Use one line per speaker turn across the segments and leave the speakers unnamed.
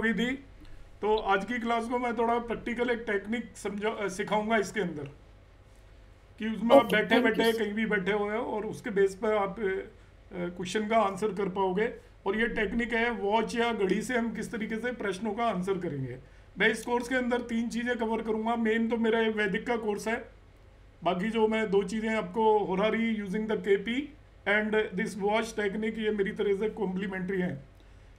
गई थी। तो आज की क्लास को मैं थोड़ा प्रैक्टिकल एक टेक्निक सिखाऊंगा इसके अंदर, कि उसमें आप
ओके,
बैठे
थैंक यू।
बैठे कहीं भी बैठे हुए हो और उसके बेस पर आप क्वेश्चन का आंसर कर पाओगे। और ये टेक्निक है, वॉच या घड़ी से हम किस तरीके से प्रश्नों का आंसर करेंगे। मैं इस कोर्स के अंदर तीन चीज़ें कवर करूंगा। मेन तो मेरा ये वैदिक का कोर्स है। बाकी जो मैं दो चीज़ें आपको horary using the KP and this watch technique, ये मेरी तरह से कॉम्प्लीमेंट्री हैं।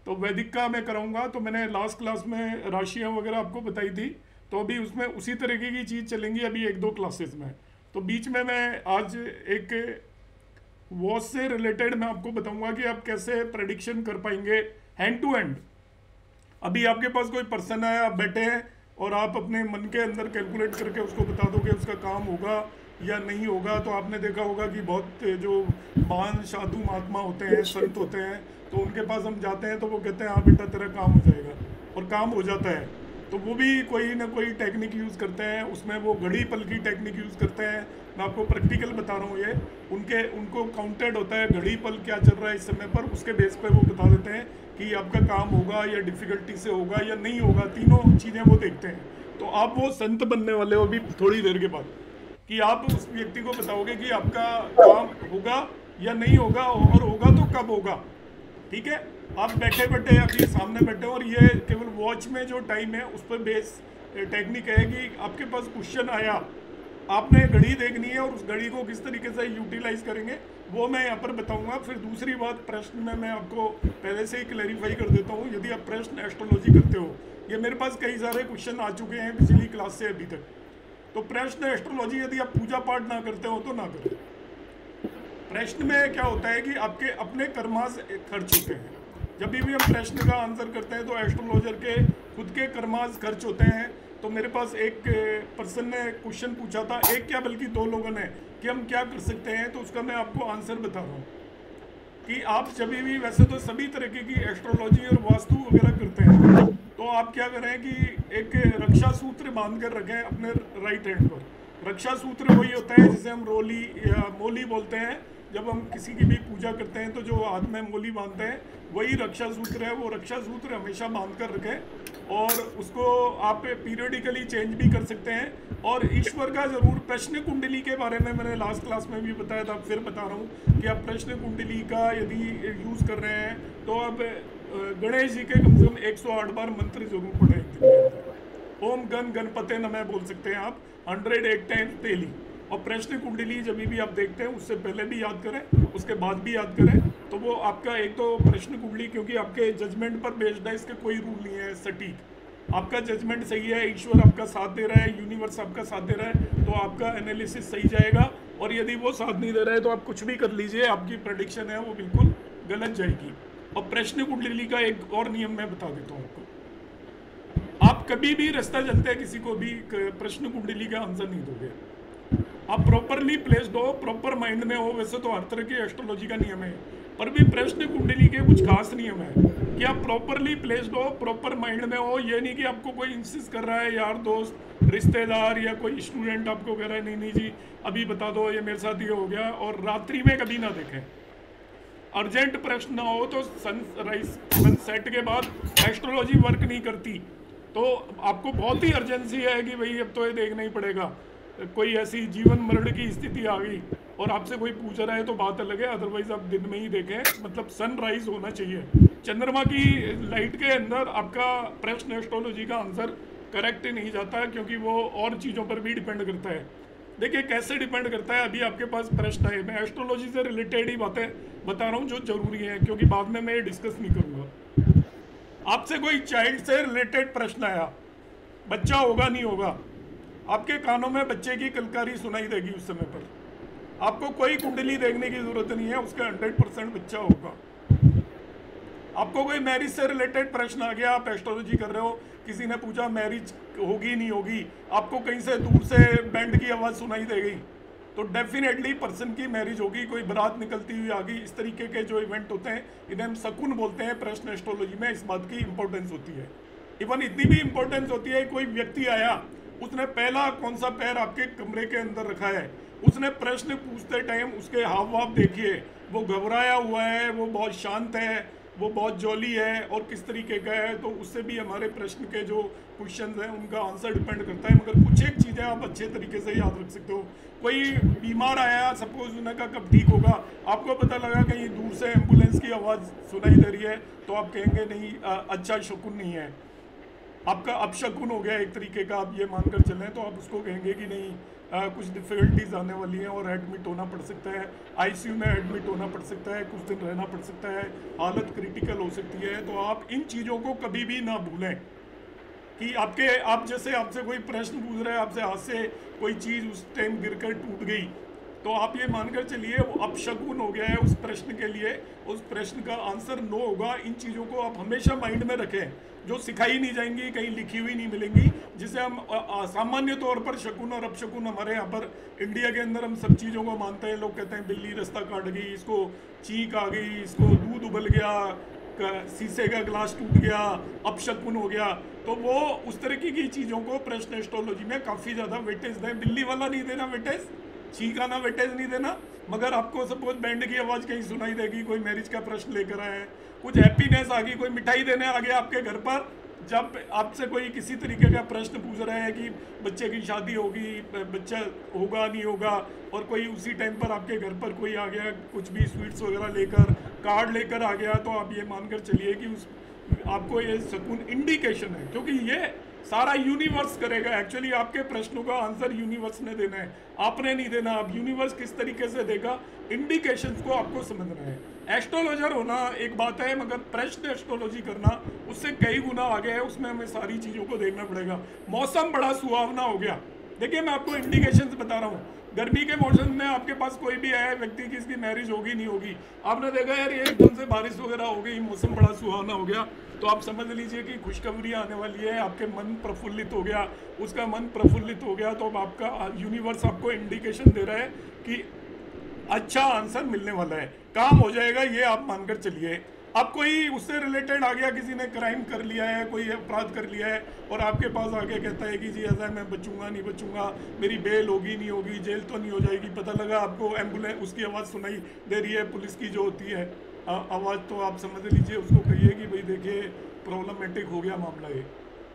तो वैदिक का मैं कराऊंगा। तो मैंने लास्ट क्लास में राशियाँ वगैरह आपको बताई थी, तो अभी उसमें उसी तरीके की चीज़ चलेंगी अभी एक दो क्लासेस में। तो बीच में मैं आज एक वॉच से रिलेटेड मैं आपको बताऊंगा कि आप कैसे प्रेडिक्शन कर पाएंगे हैंड टू हैंड। अभी आपके पास कोई पर्सन है, आप बैठे हैं और आप अपने मन के अंदर कैलकुलेट करके उसको बता दो कि उसका काम होगा या नहीं होगा। तो आपने देखा होगा कि बहुत जो महान साधु महात्मा होते हैं, संत होते हैं, तो उनके पास हम जाते हैं तो वो कहते हैं हाँ बेटा तेरा काम हो जाएगा, और काम हो जाता है। तो वो भी कोई ना कोई टेक्निक यूज़ करते हैं, उसमें वो घड़ी पल की टेक्निक यूज़ करते हैं। मैं आपको प्रैक्टिकल बता रहा हूँ ये। उनको काउंटेड होता है घड़ी पल क्या चल रहा है इस समय पर, उसके बेस पे वो बता देते हैं कि आपका काम होगा या डिफ़िकल्टी से होगा या नहीं होगा। तीनों चीज़ें वो देखते हैं। तो आप वो संत बनने वाले हो अभी थोड़ी देर के बाद, कि आप उस व्यक्ति को बताओगे कि आपका काम होगा या नहीं होगा, और होगा तो कब होगा। ठीक है, आप बैठे बैठे अभी सामने बैठे हो, और ये केवल वॉच में जो टाइम है उस पर बेस टेक्निक है कि आपके पास क्वेश्चन आया, आपने घड़ी देखनी है और उस घड़ी को किस तरीके से यूटिलाइज करेंगे वो मैं यहाँ पर बताऊंगा। फिर दूसरी बात, प्रश्न में मैं आपको पहले से ही क्लैरिफाई कर देता हूँ। यदि आप प्रश्न एस्ट्रोलॉजी करते हो, ये मेरे पास कई सारे क्वेश्चन आ चुके हैं पिछली क्लास से अभी तक। तो प्रश्न एस्ट्रोलॉजी यदि आप पूजा पाठ ना करते हो तो ना करें। प्रश्न में क्या होता है कि आपके अपने कर्मास खर्च होते हैं। जब भी हम प्रश्न का आंसर करते हैं तो एस्ट्रोलॉजर के खुद के कर्मास खर्च होते हैं। तो मेरे पास एक पर्सन ने क्वेश्चन पूछा था, एक क्या बल्कि दो लोगों ने, कि हम क्या कर सकते हैं। तो उसका मैं आपको आंसर बता रहा हूँ कि आप जब भी, वैसे तो सभी तरीके की एस्ट्रोलॉजी और वास्तु वगैरह करते हैं, तो आप क्या करें कि एक रक्षा सूत्र बांध कर रखें अपने राइट हैंड पर। रक्षा सूत्र वही होता है जिसे हम रोली या मोली बोलते हैं। जब हम किसी की भी पूजा करते हैं तो जो हाथ में मोली बांधते हैं वही रक्षा सूत्र है। वो रक्षा सूत्र हमेशा बांध कर रखें, और उसको आप पीरियडिकली चेंज भी कर सकते हैं। और ईश्वर का जरूर, प्रश्न कुंडली के बारे में मैंने लास्ट क्लास में भी बताया था, फिर बता रहा हूँ कि आप प्रश्न कुंडली का यदि यूज़ कर रहे हैं तो आप गणेश जी के कम से कम 108 बार मंत्र जरूर पढ़ें एक दिन के अंदर। ओम गण गणपते नमः बोल सकते हैं आप 108 टाइम डेली। और प्रश्न कुंडली जब भी आप देखते हैं उससे पहले भी याद करें, उसके बाद भी याद करें। तो वो आपका एक तो प्रश्न कुंडली, क्योंकि आपके जजमेंट पर बेस्ड है, इसके कोई रूल नहीं है सटीक। आपका जजमेंट सही है, ईश्वर आपका साथ दे रहा है, यूनिवर्स आपका साथ दे रहा है, तो आपका एनालिसिस सही जाएगा। और यदि वो साथ नहीं दे रहा है तो आप कुछ भी कर लीजिए, आपकी प्रेडिक्शन है वो बिल्कुल गलत जाएगी। और प्रश्न कुंडली का एक और नियम मैं बता देता हूँ आपको। आप कभी भी रास्ता चलते हैं किसी को भी प्रश्न कुंडली का आंसर नहीं दोगे। आप प्रॉपरली प्लेस्ड हो, प्रॉपर माइंड में हो। वैसे तो हर तरह की एस्ट्रोलॉजी का नियम है, पर भी प्रश्न कुंडली के कुछ खास नियम है कि आप प्रॉपरली प्लेस्ड हो, प्रॉपर माइंड में हो। ये नहीं कि आपको कोई इंसिस्ट कर रहा है, यार दोस्त रिश्तेदार या कोई स्टूडेंट आपको कह रहा है नहीं नहीं जी अभी बता दो ये मेरे साथ ये हो गया, और रात्रि में कभी ना देखें। अर्जेंट प्रश्न ना हो तो सनसेट के बाद एस्ट्रोलॉजी वर्क नहीं करती। तो आपको बहुत ही अर्जेंसी है कि भाई अब तो ये देखना ही पड़ेगा, कोई ऐसी जीवन मरण की स्थिति आ गई और आपसे कोई पूछ रहा है तो बात अलग है, अदरवाइज आप दिन में ही देखें। मतलब सनराइज होना चाहिए, चंद्रमा की लाइट के अंदर आपका प्रश्न एस्ट्रोलॉजी का आंसर करेक्ट नहीं जाता, क्योंकि वो और चीज़ों पर भी डिपेंड करता है। देखिए कैसे डिपेंड करता है। अभी आपके पास प्रश्न है, मैं एस्ट्रोलॉजी से रिलेटेड ही बातें बता रहा हूँ जो जरूरी है, क्योंकि बाद में मैं ये डिस्कस नहीं करूँगा। आपसे कोई चाइल्ड से रिलेटेड प्रश्न आया, बच्चा होगा नहीं होगा, आपके कानों में बच्चे की कलकारी सुनाई देगी उस समय पर। आपको कोई कुंडली देखने की जरूरत नहीं है, उसका 100% बच्चा होगा। आपको कोई मैरिज से रिलेटेड प्रश्न आ गया, आप एस्ट्रोलॉजी कर रहे हो, किसी ने पूछा मैरिज होगी नहीं होगी, आपको कहीं से दूर से बैंड की आवाज़ सुनाई दे गई, तो डेफिनेटली पर्सन की मैरिज होगी, कोई बारात निकलती हुई आ गई। इस तरीके के जो इवेंट होते हैं इन्हें हम शकुन बोलते हैं प्रश्न एस्ट्रोलॉजी में। इस बात की इंपॉर्टेंस होती है, इवन इतनी भी इंपॉर्टेंस होती है, कोई व्यक्ति आया, उसने पहला कौन सा पैर आपके कमरे के अंदर रखा है, उसने प्रश्न पूछते टाइम उसके हाव भाव देखिए, वो घबराया हुआ है, वो बहुत शांत है, वो बहुत जॉली है और किस तरीके का है, तो उससे भी हमारे प्रश्न के जो क्वेश्चन हैं उनका आंसर डिपेंड करता है। मगर कुछ एक चीज़ें आप अच्छे तरीके से याद रख सकते हो। कोई बीमार आया, सपोज उन्हें का कब ठीक होगा, आपको पता लगा कहीं दूर से एम्बुलेंस की आवाज़ सुनाई दे रही है, तो आप कहेंगे नहीं अच्छा शकुन नहीं है, आपका अपशकुन हो गया एक तरीके का, आप ये मानकर चलें, तो आप उसको कहेंगे कि नहीं कुछ डिफ़िकल्टीज आने वाली हैं और एडमिट होना पड़ सकता है, आईसीयू में एडमिट होना पड़ सकता है, कुछ दिन रहना पड़ सकता है, हालत क्रिटिकल हो सकती है। तो आप इन चीज़ों को कभी भी ना भूलें कि आप जैसे आपसे कोई प्रश्न पूछ रहे हैं, आपसे हाथ से कोई चीज़ उस टाइम गिरकर टूट गई, तो आप ये मानकर चलिए वो अपशकुन हो गया है उस प्रश्न के लिए, उस प्रश्न का आंसर नो होगा। इन चीज़ों को आप हमेशा माइंड में रखें, जो सिखाई नहीं जाएंगी, कहीं लिखी हुई नहीं मिलेंगी, जिसे हम सामान्य तौर पर शकुन और अपशकुन, हमारे यहाँ पर इंडिया के अंदर हम सब चीज़ों को मानते हैं। लोग कहते हैं बिल्ली रास्ता काट गई, इसको चीख आ गई, इसको दूध उबल गया, शीशे का ग्लास टूट गया, अपशकुन हो गया। तो वो उस तरीके की चीज़ों को प्रश्न एस्ट्रोलॉजी में काफ़ी ज़्यादा वेटेज दें। बिल्ली वाला नहीं देना वेटेज, चीख आना वेटेज नहीं देना। मगर आपको सपोज बैंड की आवाज़ कहीं सुनाई देगी, कोई मैरिज का प्रश्न लेकर आए हैं, कुछ हैप्पीनेस आ गई, कोई मिठाई देने आ गया आपके घर पर, जब आपसे कोई किसी तरीके का प्रश्न पूछ रहा है कि बच्चे की शादी होगी, बच्चा होगा नहीं होगा, और कोई उसी टाइम पर आपके घर पर कोई आ गया कुछ भी स्वीट्स वगैरह लेकर, कार्ड लेकर आ गया, तो आप ये मानकर चलिए कि उस आपको ये शकुन इंडिकेशन है, क्योंकि ये सारा यूनिवर्स करेगा। एक्चुअली आपके प्रश्नों का आंसर यूनिवर्स ने देना है, आपने नहीं देना। अब यूनिवर्स किस तरीके से देगा, इंडिकेशंस को आपको समझना है। एस्ट्रोलॉजर होना एक बात है, मगर प्रश्न एस्ट्रोलॉजी करना उससे कई गुना आगे है, उसमें हमें सारी चीज़ों को देखना पड़ेगा। मौसम बड़ा सुहावना हो गया, देखिए मैं आपको इंडिकेशंस बता रहा हूँ। गर्मी के मौसम में आपके पास कोई भी है व्यक्ति की, इसकी मैरिज होगी नहीं होगी, आपने देखा यार ये एकदम से बारिश वगैरह हो गई, मौसम बड़ा सुहावना हो गया, तो आप समझ लीजिए कि खुशखबरी आने वाली है, आपके मन प्रफुल्लित हो गया, उसका मन प्रफुल्लित हो गया, तो अब आपका यूनिवर्स आपको इंडिकेशन दे रहा है कि अच्छा आंसर मिलने वाला है, काम हो जाएगा, ये आप मानकर चलिए। अब कोई उससे रिलेटेड आ गया, किसी ने क्राइम कर लिया है, कोई अपराध कर लिया है, और आपके पास आके कहता है कि जी ऐसा है, मैं बचूंगा नहीं बचूंगा, मेरी बेल होगी नहीं होगी, जेल तो नहीं हो जाएगी। पता लगा आपको एम्बुलेंस उसकी आवाज़ सुनाई दे रही है, पुलिस की जो होती है आवाज़, तो आप समझ लीजिए उसको कहिए कि भाई देखिए प्रॉब्लमेटिक हो गया मामला ये,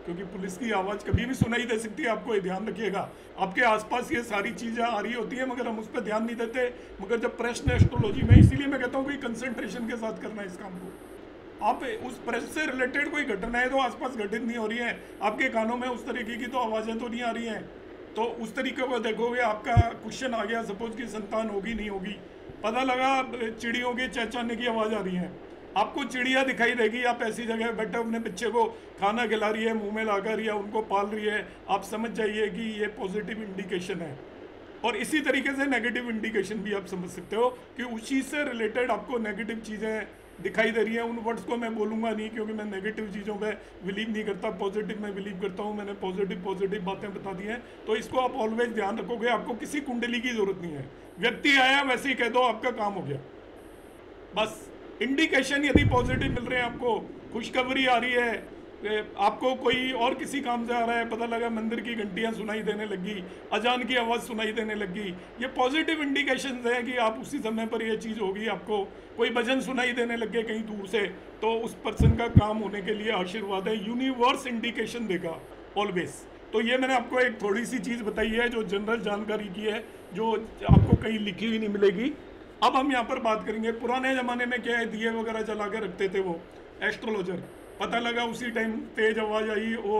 क्योंकि पुलिस की आवाज़ कभी भी सुनाई दे सकती है, आपको ये ध्यान रखिएगा। आपके आसपास ये सारी चीज़ें आ रही होती हैं, मगर हम उस पर ध्यान नहीं देते। मगर जब प्रश्न एस्ट्रोलॉजी में, इसीलिए मैं कहता हूँ कि कंसंट्रेशन के साथ करना है इस काम को। आप उस प्रश्न से रिलेटेड कोई घटनाएं तो आसपास घटित नहीं हो रही हैं, आपके कानों में उस तरीके की तो आवाज़ें तो नहीं आ रही हैं, तो उस तरीके को देखोगे। आपका क्वेश्चन आ गया सपोज की संतान होगी नहीं होगी, पता लगा चिड़ियों की चहचहाने की आवाज़ आ रही है, आपको चिड़िया दिखाई देगी, आप ऐसी जगह बैठे अपने बच्चे को खाना खिला रही है, मुंह में लाकर, या उनको पाल रही है, आप समझ जाइए कि ये पॉजिटिव इंडिकेशन है। और इसी तरीके से नेगेटिव इंडिकेशन भी आप समझ सकते हो कि उस चीज़ से रिलेटेड आपको नेगेटिव चीज़ें दिखाई दे रही हैं। उन वर्ड्स को मैं बोलूँगा नहीं, क्योंकि मैं नेगेटिव चीज़ों पे बिलीव नहीं करता, पॉजिटिव में बिलीव करता हूँ। मैंने पॉजिटिव बातें बता दी हैं, तो इसको आप ऑलवेज ध्यान रखोगे। आपको किसी कुंडली की ज़रूरत नहीं है, व्यक्ति आया वैसे ही कह दो, आपका काम हो गया बस। इंडिकेशन यदि पॉजिटिव मिल रहे हैं, आपको खुशखबरी आ रही है, आपको कोई और किसी काम से आ रहा है, पता लगा मंदिर की घंटियां सुनाई देने लगी, अजान की आवाज़ सुनाई देने लगी, ये पॉजिटिव इंडिकेशन है कि आप उसी समय पर ये चीज़ होगी। आपको कोई भजन सुनाई देने लगे कहीं दूर से, तो उस पर्सन का काम होने के लिए आशीर्वाद है। यूनिवर्स इंडिकेशन देगा ऑलवेज। तो ये मैंने आपको एक थोड़ी सी चीज़ बताई है जो जनरल जानकारी की है, जो आपको कहीं लिखी हुई नहीं मिलेगी। अब हम यहाँ पर बात करेंगे पुराने ज़माने में क्या है, दिए वगैरह जला के रखते थे वो एस्ट्रोलॉजर, पता लगा उसी टाइम तेज आवाज़ आई, वो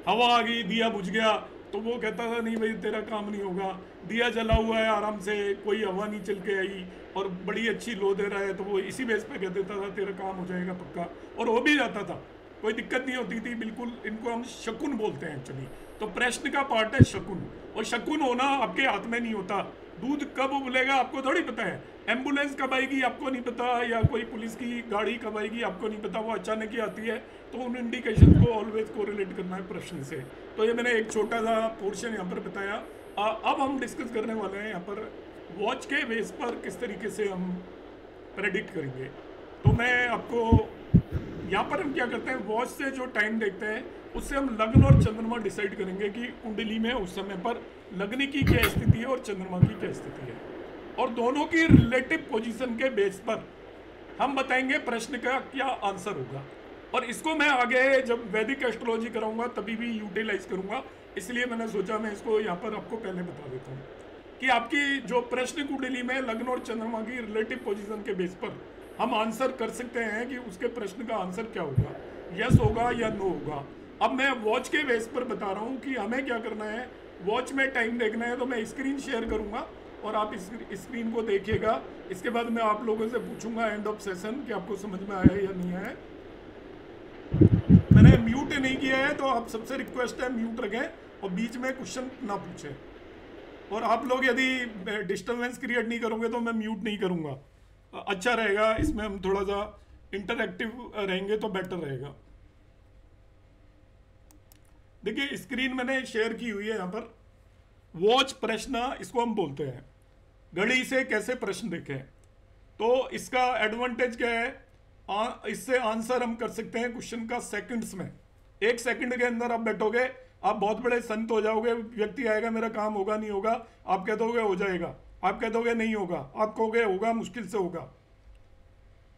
हवा आ गई, दिया बुझ गया, तो वो कहता था नहीं भाई तेरा काम नहीं होगा, दिया जला हुआ है आराम से, कोई हवा नहीं चल के आई और बड़ी अच्छी लो दे रहा है, तो वो इसी बेस पे कह देता था तेरा काम हो जाएगा पक्का, और हो भी जाता था, कोई दिक्कत नहीं होती थी बिल्कुल। इनको हम शकुन बोलते हैं एक्चुअली। तो प्रश्न का पार्ट है शकुन, और शकुन होना आपके हाथ में नहीं होता। दूध कब उबलेगा आपको थोड़ी पता है, एम्बुलेंस कब आएगी आपको नहीं पता, या कोई पुलिस की गाड़ी कब आएगी आपको नहीं पता, वो अचानक ही आती है। तो उन इंडिकेशन को ऑलवेज कोरिलेट करना है प्रश्न से। तो ये मैंने एक छोटा सा पोर्शन यहाँ पर बताया। अब हम डिस्कस करने वाले हैं यहाँ पर वॉच के बेस पर किस तरीके से हम प्रेडिक्ट करेंगे। तो मैं आपको यहाँ पर हम क्या करते हैं, वॉच से जो टाइम देखते हैं उससे हम लग्न और चंद्रमा डिसाइड करेंगे कि कुंडली में उस समय पर लग्न की क्या स्थिति है और चंद्रमा की क्या स्थिति है, और दोनों की रिलेटिव पोजीशन के बेस पर हम बताएंगे प्रश्न का क्या आंसर होगा, और इसको मैं आगे जब वैदिक एस्ट्रोलॉजी कराऊंगा तभी भी यूटिलाइज करूंगा। इसलिए मैंने सोचा मैं इसको यहाँ पर आपको पहले बता देता हूँ कि आपकी जो प्रश्न कुंडली में लग्न और चंद्रमा की रिलेटिव पोजीशन के बेस पर हम आंसर कर सकते हैं कि उसके प्रश्न का आंसर क्या होगा, यस होगा या नो होगा। अब मैं वॉच के बेस पर बता रहा हूँ कि हमें क्या करना है। वॉच में टाइम देखना है तो मैं स्क्रीन शेयर करूँगा और आप इस स्क्रीन को देखिएगा। इसके बाद मैं आप लोगों से पूछूंगा एंड ऑफ सेशन कि आपको समझ में आया या नहीं आया। मैंने म्यूट नहीं किया है तो आप सबसे रिक्वेस्ट है म्यूट रखें और बीच में क्वेश्चन ना पूछें। और आप लोग यदि डिस्टर्बेंस क्रिएट नहीं करोगे तो मैं म्यूट नहीं करूंगा, अच्छा रहेगा। इसमें हम थोड़ा सा इंटरैक्टिव रहेंगे तो बेटर रहेगा। देखिए स्क्रीन मैंने शेयर की हुई है यहाँ पर। वॉच प्रश्न इसको हम बोलते हैं, घड़ी से कैसे प्रश्न देखें। तो इसका एडवांटेज क्या है, इससे आंसर हम कर सकते हैं क्वेश्चन का सेकंड्स में। 1 सेकंड के अंदर आप बैठोगे, आप बहुत बड़े संत हो जाओगे। व्यक्ति आएगा मेरा काम होगा नहीं होगा, आप कह दोगे हो जाएगा, आप कह दोगे नहीं होगा, आप कहोगे होगा मुश्किल से होगा।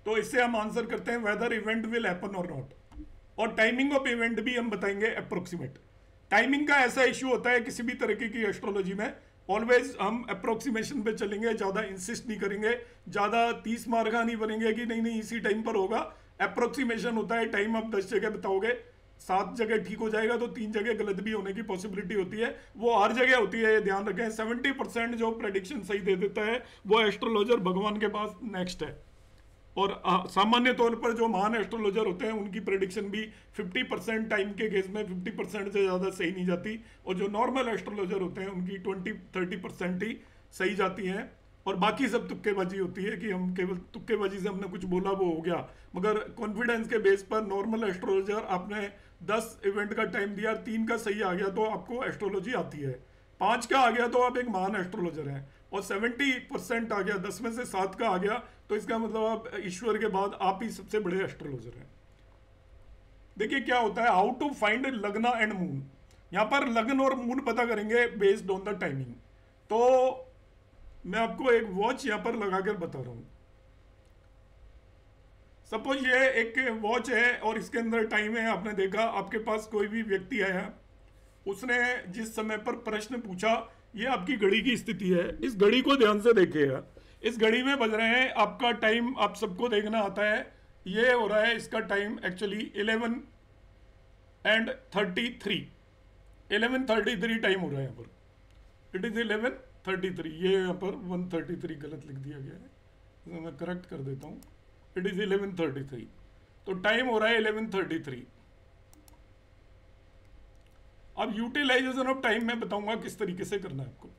तो इससे हम आंसर करते हैं वेदर इवेंट विल हैपन और नॉट। और टाइमिंग ऑफ इवेंट भी हम बताएंगे अप्रोक्सीमेट। टाइमिंग का ऐसा इश्यू होता है किसी भी तरीके की एस्ट्रोलॉजी में, ऑलवेज हम अप्रोक्सीमेशन पे चलेंगे, ज़्यादा इंसिस्ट नहीं करेंगे, ज़्यादा 30 मार्का नहीं बनेंगे कि नहीं नहीं इसी टाइम पर होगा। अप्रोक्सीमेशन होता है, टाइम आप 10 जगह बताओगे, 7 जगह ठीक हो जाएगा तो 3 जगह गलत भी होने की पॉसिबिलिटी होती है। वो हर जगह होती है, ये ध्यान रखें। 70% जो प्रेडिक्शन सही दे देता है वो एस्ट्रोलॉजर भगवान के पास नेक्स्ट है। और सामान्य तौर पर जो महान एस्ट्रोलॉजर होते हैं उनकी प्रेडिक्शन भी 50% टाइम के केस में 50% से ज़्यादा सही नहीं जाती, और जो नॉर्मल एस्ट्रोलॉजर होते हैं उनकी 20-30% ही सही जाती हैं, और बाकी सब तुक्केबाजी होती है कि हम केवल तुक्केबाजी से हमने कुछ बोला वो हो गया। मगर कॉन्फिडेंस के बेस पर नॉर्मल एस्ट्रोलॉजर, आपने 10 इवेंट का टाइम दिया, 3 का सही आ गया तो आपको एस्ट्रोलॉजी आती है, 5 का आ गया तो आप एक महान एस्ट्रोलॉजर हैं, और 70% आ गया, 10 में से 7 का आ गया तो इसका मतलब आप ईश्वर के बाद आप ही सबसे बड़े एस्ट्रोलॉजर हैं। देखिए क्या होता है, हाउ टू फाइंड लग्न एंड मून। यहां पर लग्न और मून पता करेंगे बेस्ड ऑन द टाइमिंग। तो मैं आपको एक वॉच यहां पर लगाकर बता रहा हूं। सपोज ये एक वॉच है और इसके अंदर टाइम है, आपने देखा आपके पास कोई भी व्यक्ति आया, उसने जिस समय पर प्रश्न पूछा, ये आपकी घड़ी की स्थिति है। इस घड़ी को ध्यान से देखिएगा, इस घड़ी में बज रहे हैं, आपका टाइम आप सबको देखना आता है, ये हो रहा है इसका टाइम एक्चुअली 11:33, 11:33 टाइम हो रहा है यहाँ पर। इट इज 11:33, ये यहाँ पर 1:33 गलत लिख दिया गया है, तो मैं करेक्ट कर देता हूँ। इट इज 11:33, तो टाइम हो रहा है 11:33। अब यूटिलाइजेशन ऑफ टाइम मैं बताऊंगा किस तरीके से करना है आपको।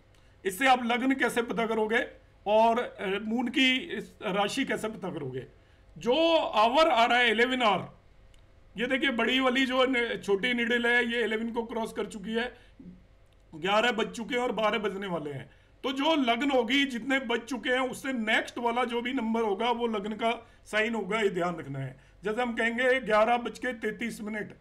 इससे आप लग्न कैसे पता करोगे और मून की राशि कैसे पता करोगे। जो आवर आ रहा है 11 आवर, ये देखिए बड़ी वाली जो छोटी नीडल है ये 11 को क्रॉस कर चुकी है, 11 बज चुके हैं और 12 बजने वाले हैं। तो जो लग्न होगी, जितने बज चुके हैं उससे नेक्स्ट वाला जो भी नंबर होगा वो लग्न का साइन होगा, ये ध्यान रखना है। जैसे हम कहेंगे 11:33,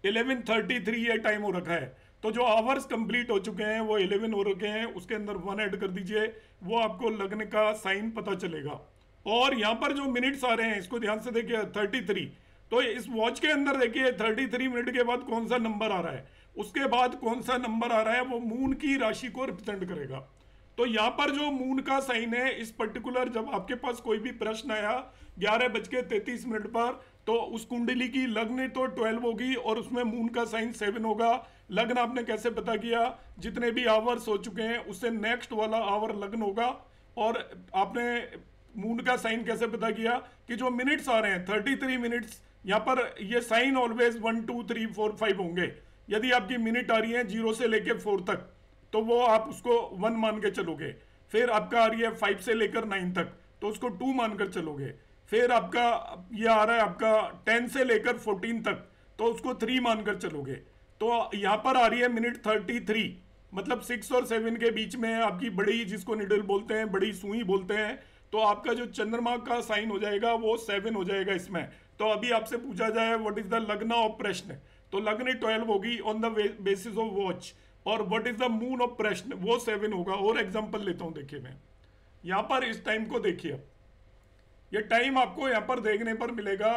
11:33 ये टाइम हो रखा है, तो जो आवर्स कंप्लीट हो चुके हैं वो 11 हो रखे हैं, उसके अंदर 1 ऐड कर दीजिए, वो आपको लग्न का साइन पता चलेगा। और यहाँ पर जो मिनट्स आ रहे हैं इसको ध्यान से देखिए, 33, तो इस वॉच के अंदर देखिए 33 मिनट के बाद कौन सा नंबर आ रहा है, उसके बाद कौन सा नंबर आ रहा है, वो मून की राशि को रिप्रेजेंट करेगा। तो यहाँ पर जो मून का साइन है, इस पर्टिकुलर जब आपके पास कोई भी प्रश्न आया 11:33 पर, तो उस कुंडली की लग्न तो 12 होगी और उसमें मून का साइन 7 होगा। लग्न आपने कैसे पता किया, जितने भी आवर्स हो चुके हैं उससे नेक्स्ट वाला आवर लग्न होगा। और आपने मून का साइन कैसे पता किया कि जो मिनट्स आ रहे हैं 33 मिनट्स, यहाँ पर ये साइन ऑलवेज 1 2 3 4 5 होंगे। यदि आपकी मिनट आ रही है 0 से लेकर 4 तक, तो वो आप उसको 1 मान के चलोगे। फिर आपका आ रही है 5 से लेकर 9 तक, तो उसको 2 मानकर चलोगे। फिर आपका ये आ रहा है आपका 10 से लेकर 14 तक, तो उसको 3 मानकर चलोगे। तो यहाँ पर आ रही है मिनट 33, मतलब 6 और 7 के बीच में आपकी बड़ी, जिसको निडल बोलते हैं, बड़ी सुई बोलते हैं, तो आपका जो चंद्रमा का साइन हो जाएगा वो 7 हो जाएगा इसमें। तो अभी आपसे पूछा जाए व्हाट इज द लग्न ऑफ प्रश्न, तो लग्न 12 होगी on the basis of watch, और what is the moon of प्रश्न, वो 7 होगा। और एग्जांपल लेता हूं, देखिए मैं यहाँ पर इस टाइम को देखिए, ये टाइम आपको यहाँ पर देखने पर मिलेगा,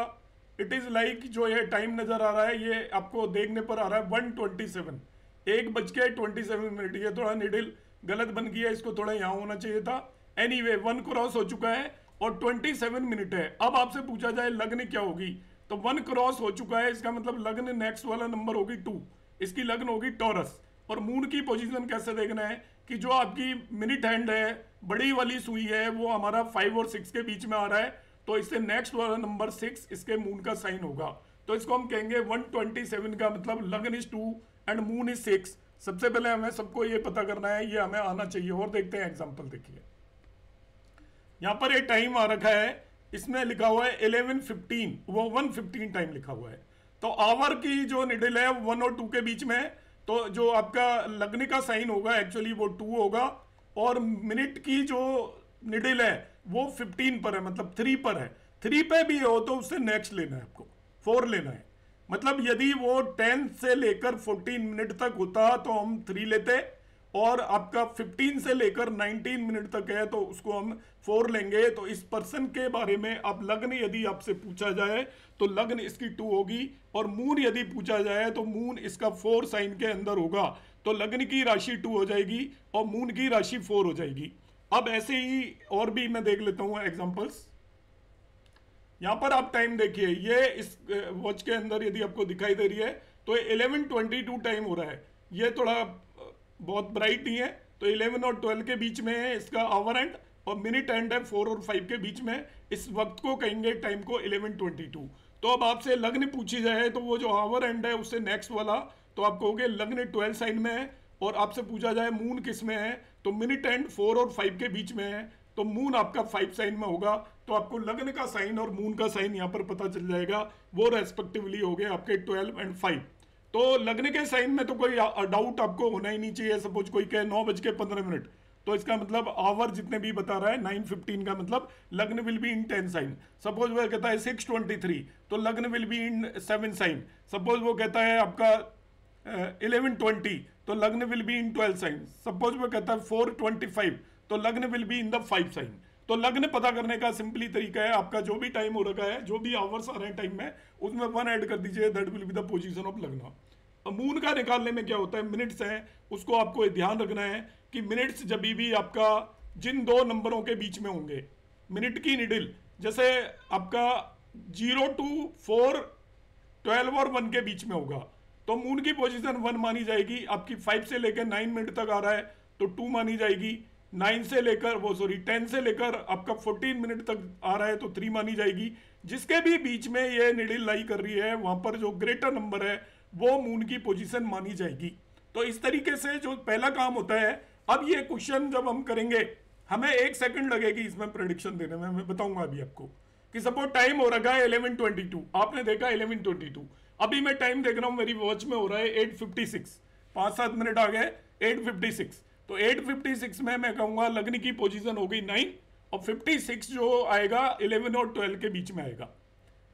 इट इज लाइक जो ये टाइम नजर आ रहा है ये आपको देखने पर आ रहा है 1:27, 1:27। ये थोड़ा निडिल गलत बन गया, इसको थोड़ा यहाँ होना चाहिए था। एनीवे 1 क्रॉस हो चुका है और 27 मिनट है। अब आपसे पूछा जाए लग्न क्या होगी, तो 1 क्रॉस हो चुका है, इसका मतलब लग्न नेक्स्ट वाला नंबर होगी 2, इसकी लग्न होगी टॉरस। और मून की पोजीशन कैसे देखना है कि जो आपकी मिनट हैंड है, बड़ी वाली सुई है, वो हमारा 5 और 6 के बीच में आ रहा है, तो इससे नेक्स्ट वाला नंबर 6 इसके मून का साइन होगा। तो इसको हम कहेंगे 1:27 का मतलब लग्न इज 2 एंड मून इज 6। सबसे पहले हमें सबको ये पता करना है, ये हमें आना चाहिए। और देखते हैं एग्जाम्पल, देखिए यहाँ पर एक टाइम आ रखा है, इसमें लिखा हुआ है 11:15, वो 1:15 टाइम लिखा हुआ है। तो आवर की जो निडल है 1 और 2 के बीच में है, तो जो आपका लगने का साइन होगा एक्चुअली वो 2 होगा, और मिनट की जो निडल है वो 15 पर है, मतलब 3 पर है। 3 पे भी हो तो उससे नेक्स्ट लेना है, आपको 4 लेना है। मतलब यदि वो 10 से लेकर 14 मिनट तक होता तो हम 3 लेते, और आपका 15 से लेकर 19 मिनट तक है तो उसको हम 4 लेंगे। तो इस पर्सन के बारे में अब लग्न यदि आपसे पूछा जाए तो लग्न इसकी 2 होगी, और मून यदि पूछा जाए तो मून इसका 4 साइन के अंदर होगा। तो लग्न की राशि 2 हो जाएगी और मून की राशि 4 हो जाएगी। अब ऐसे ही और भी मैं देख लेता हूं एग्जांपल्स। यहां पर आप टाइम देखिए, ये इस वॉच के अंदर यदि आपको दिखाई दे रही है तो 11:22 टाइम हो रहा है। ये थोड़ा बहुत ब्राइट नहीं है, तो 11 और 12 के बीच में है इसका आवर एंड, और मिनट एंड है 4 और 5 के बीच में। इस वक्त को कहेंगे टाइम को 11:22। तो अब आपसे लग्न पूछी जाए तो वो जो आवर एंड है उससे नेक्स्ट वाला, तो आप कहोगे लग्न 12 साइन में है। और आपसे पूछा जाए मून किस में है, तो मिनट एंड 4 और 5 के बीच में है, तो मून आपका 5 साइन में होगा। तो आपको लग्न का साइन और मून का साइन यहाँ पर पता चल जाएगा, वो रेस्पेक्टिवली हो गए आपके 12 एंड 5। तो लगने के साइन में तो कोई डाउट आपको होना ही नहीं चाहिए। सपोज कोई कहे 9:15, तो इसका मतलब आवर जितने भी बता रहा है 9:15 का मतलब lagna will be in 10 sign. Suppose वो कहता है 6:23, तो lagna will be in 7 sign. Suppose वो कहता है आपका 11:20, तो lagna will be in 12 sign. Suppose वो कहता है 4:25, तो lagna will be in the 5 sign. तो लग्न पता करने का सिंपली तरीका है, आपका जो भी टाइम हो रखा है, जो भी आवर्स आ रहे हैं टाइम में, उसमें 1 ऐड कर दीजिए, that will be the position of लग्न। मून का निकालने में क्या होता है, मिनट्स हैं, उसको आपको ध्यान रखना है कि मिनट्स जब भी आपका जिन 2 नंबरों के बीच में होंगे, मिनट की निडिल जैसे आपका 0 to 4, 12 और 1 के बीच में होगा, तो मून की पोजीशन 1 मानी जाएगी। आपकी 5 से लेकर 9 मिनट तक आ रहा है तो 2 मानी जाएगी। 9 से लेकर 10 से लेकर आपका 14 मिनट तक आ रहा है तो 3 मानी जाएगी। जिसके भी बीच में ये निडिल लाई कर रही है वहां पर जो ग्रेटर नंबर है वो मून की पोजीशन मानी जाएगी। तो इस तरीके से जो पहला काम होता है, अब ये क्वेश्चन जब हम करेंगे हमें 1 सेकंड लगेगी इसमें प्रेडिक्शन देने में। मैं बताऊंगा अभी आपको कि सपोज टाइम हो रखा है 11:22, आपने देखा 11:22, अभी मैं टाइम देख रहा हूं मेरी वॉच में हो रहा है 8:56, 5-7 मिनट आ गए 8:56। तो 8:56 में मैं कहूंगा लग्न की पोजीशन हो गई 9, और 56 जो आएगा 11 और 12 के बीच में आएगा।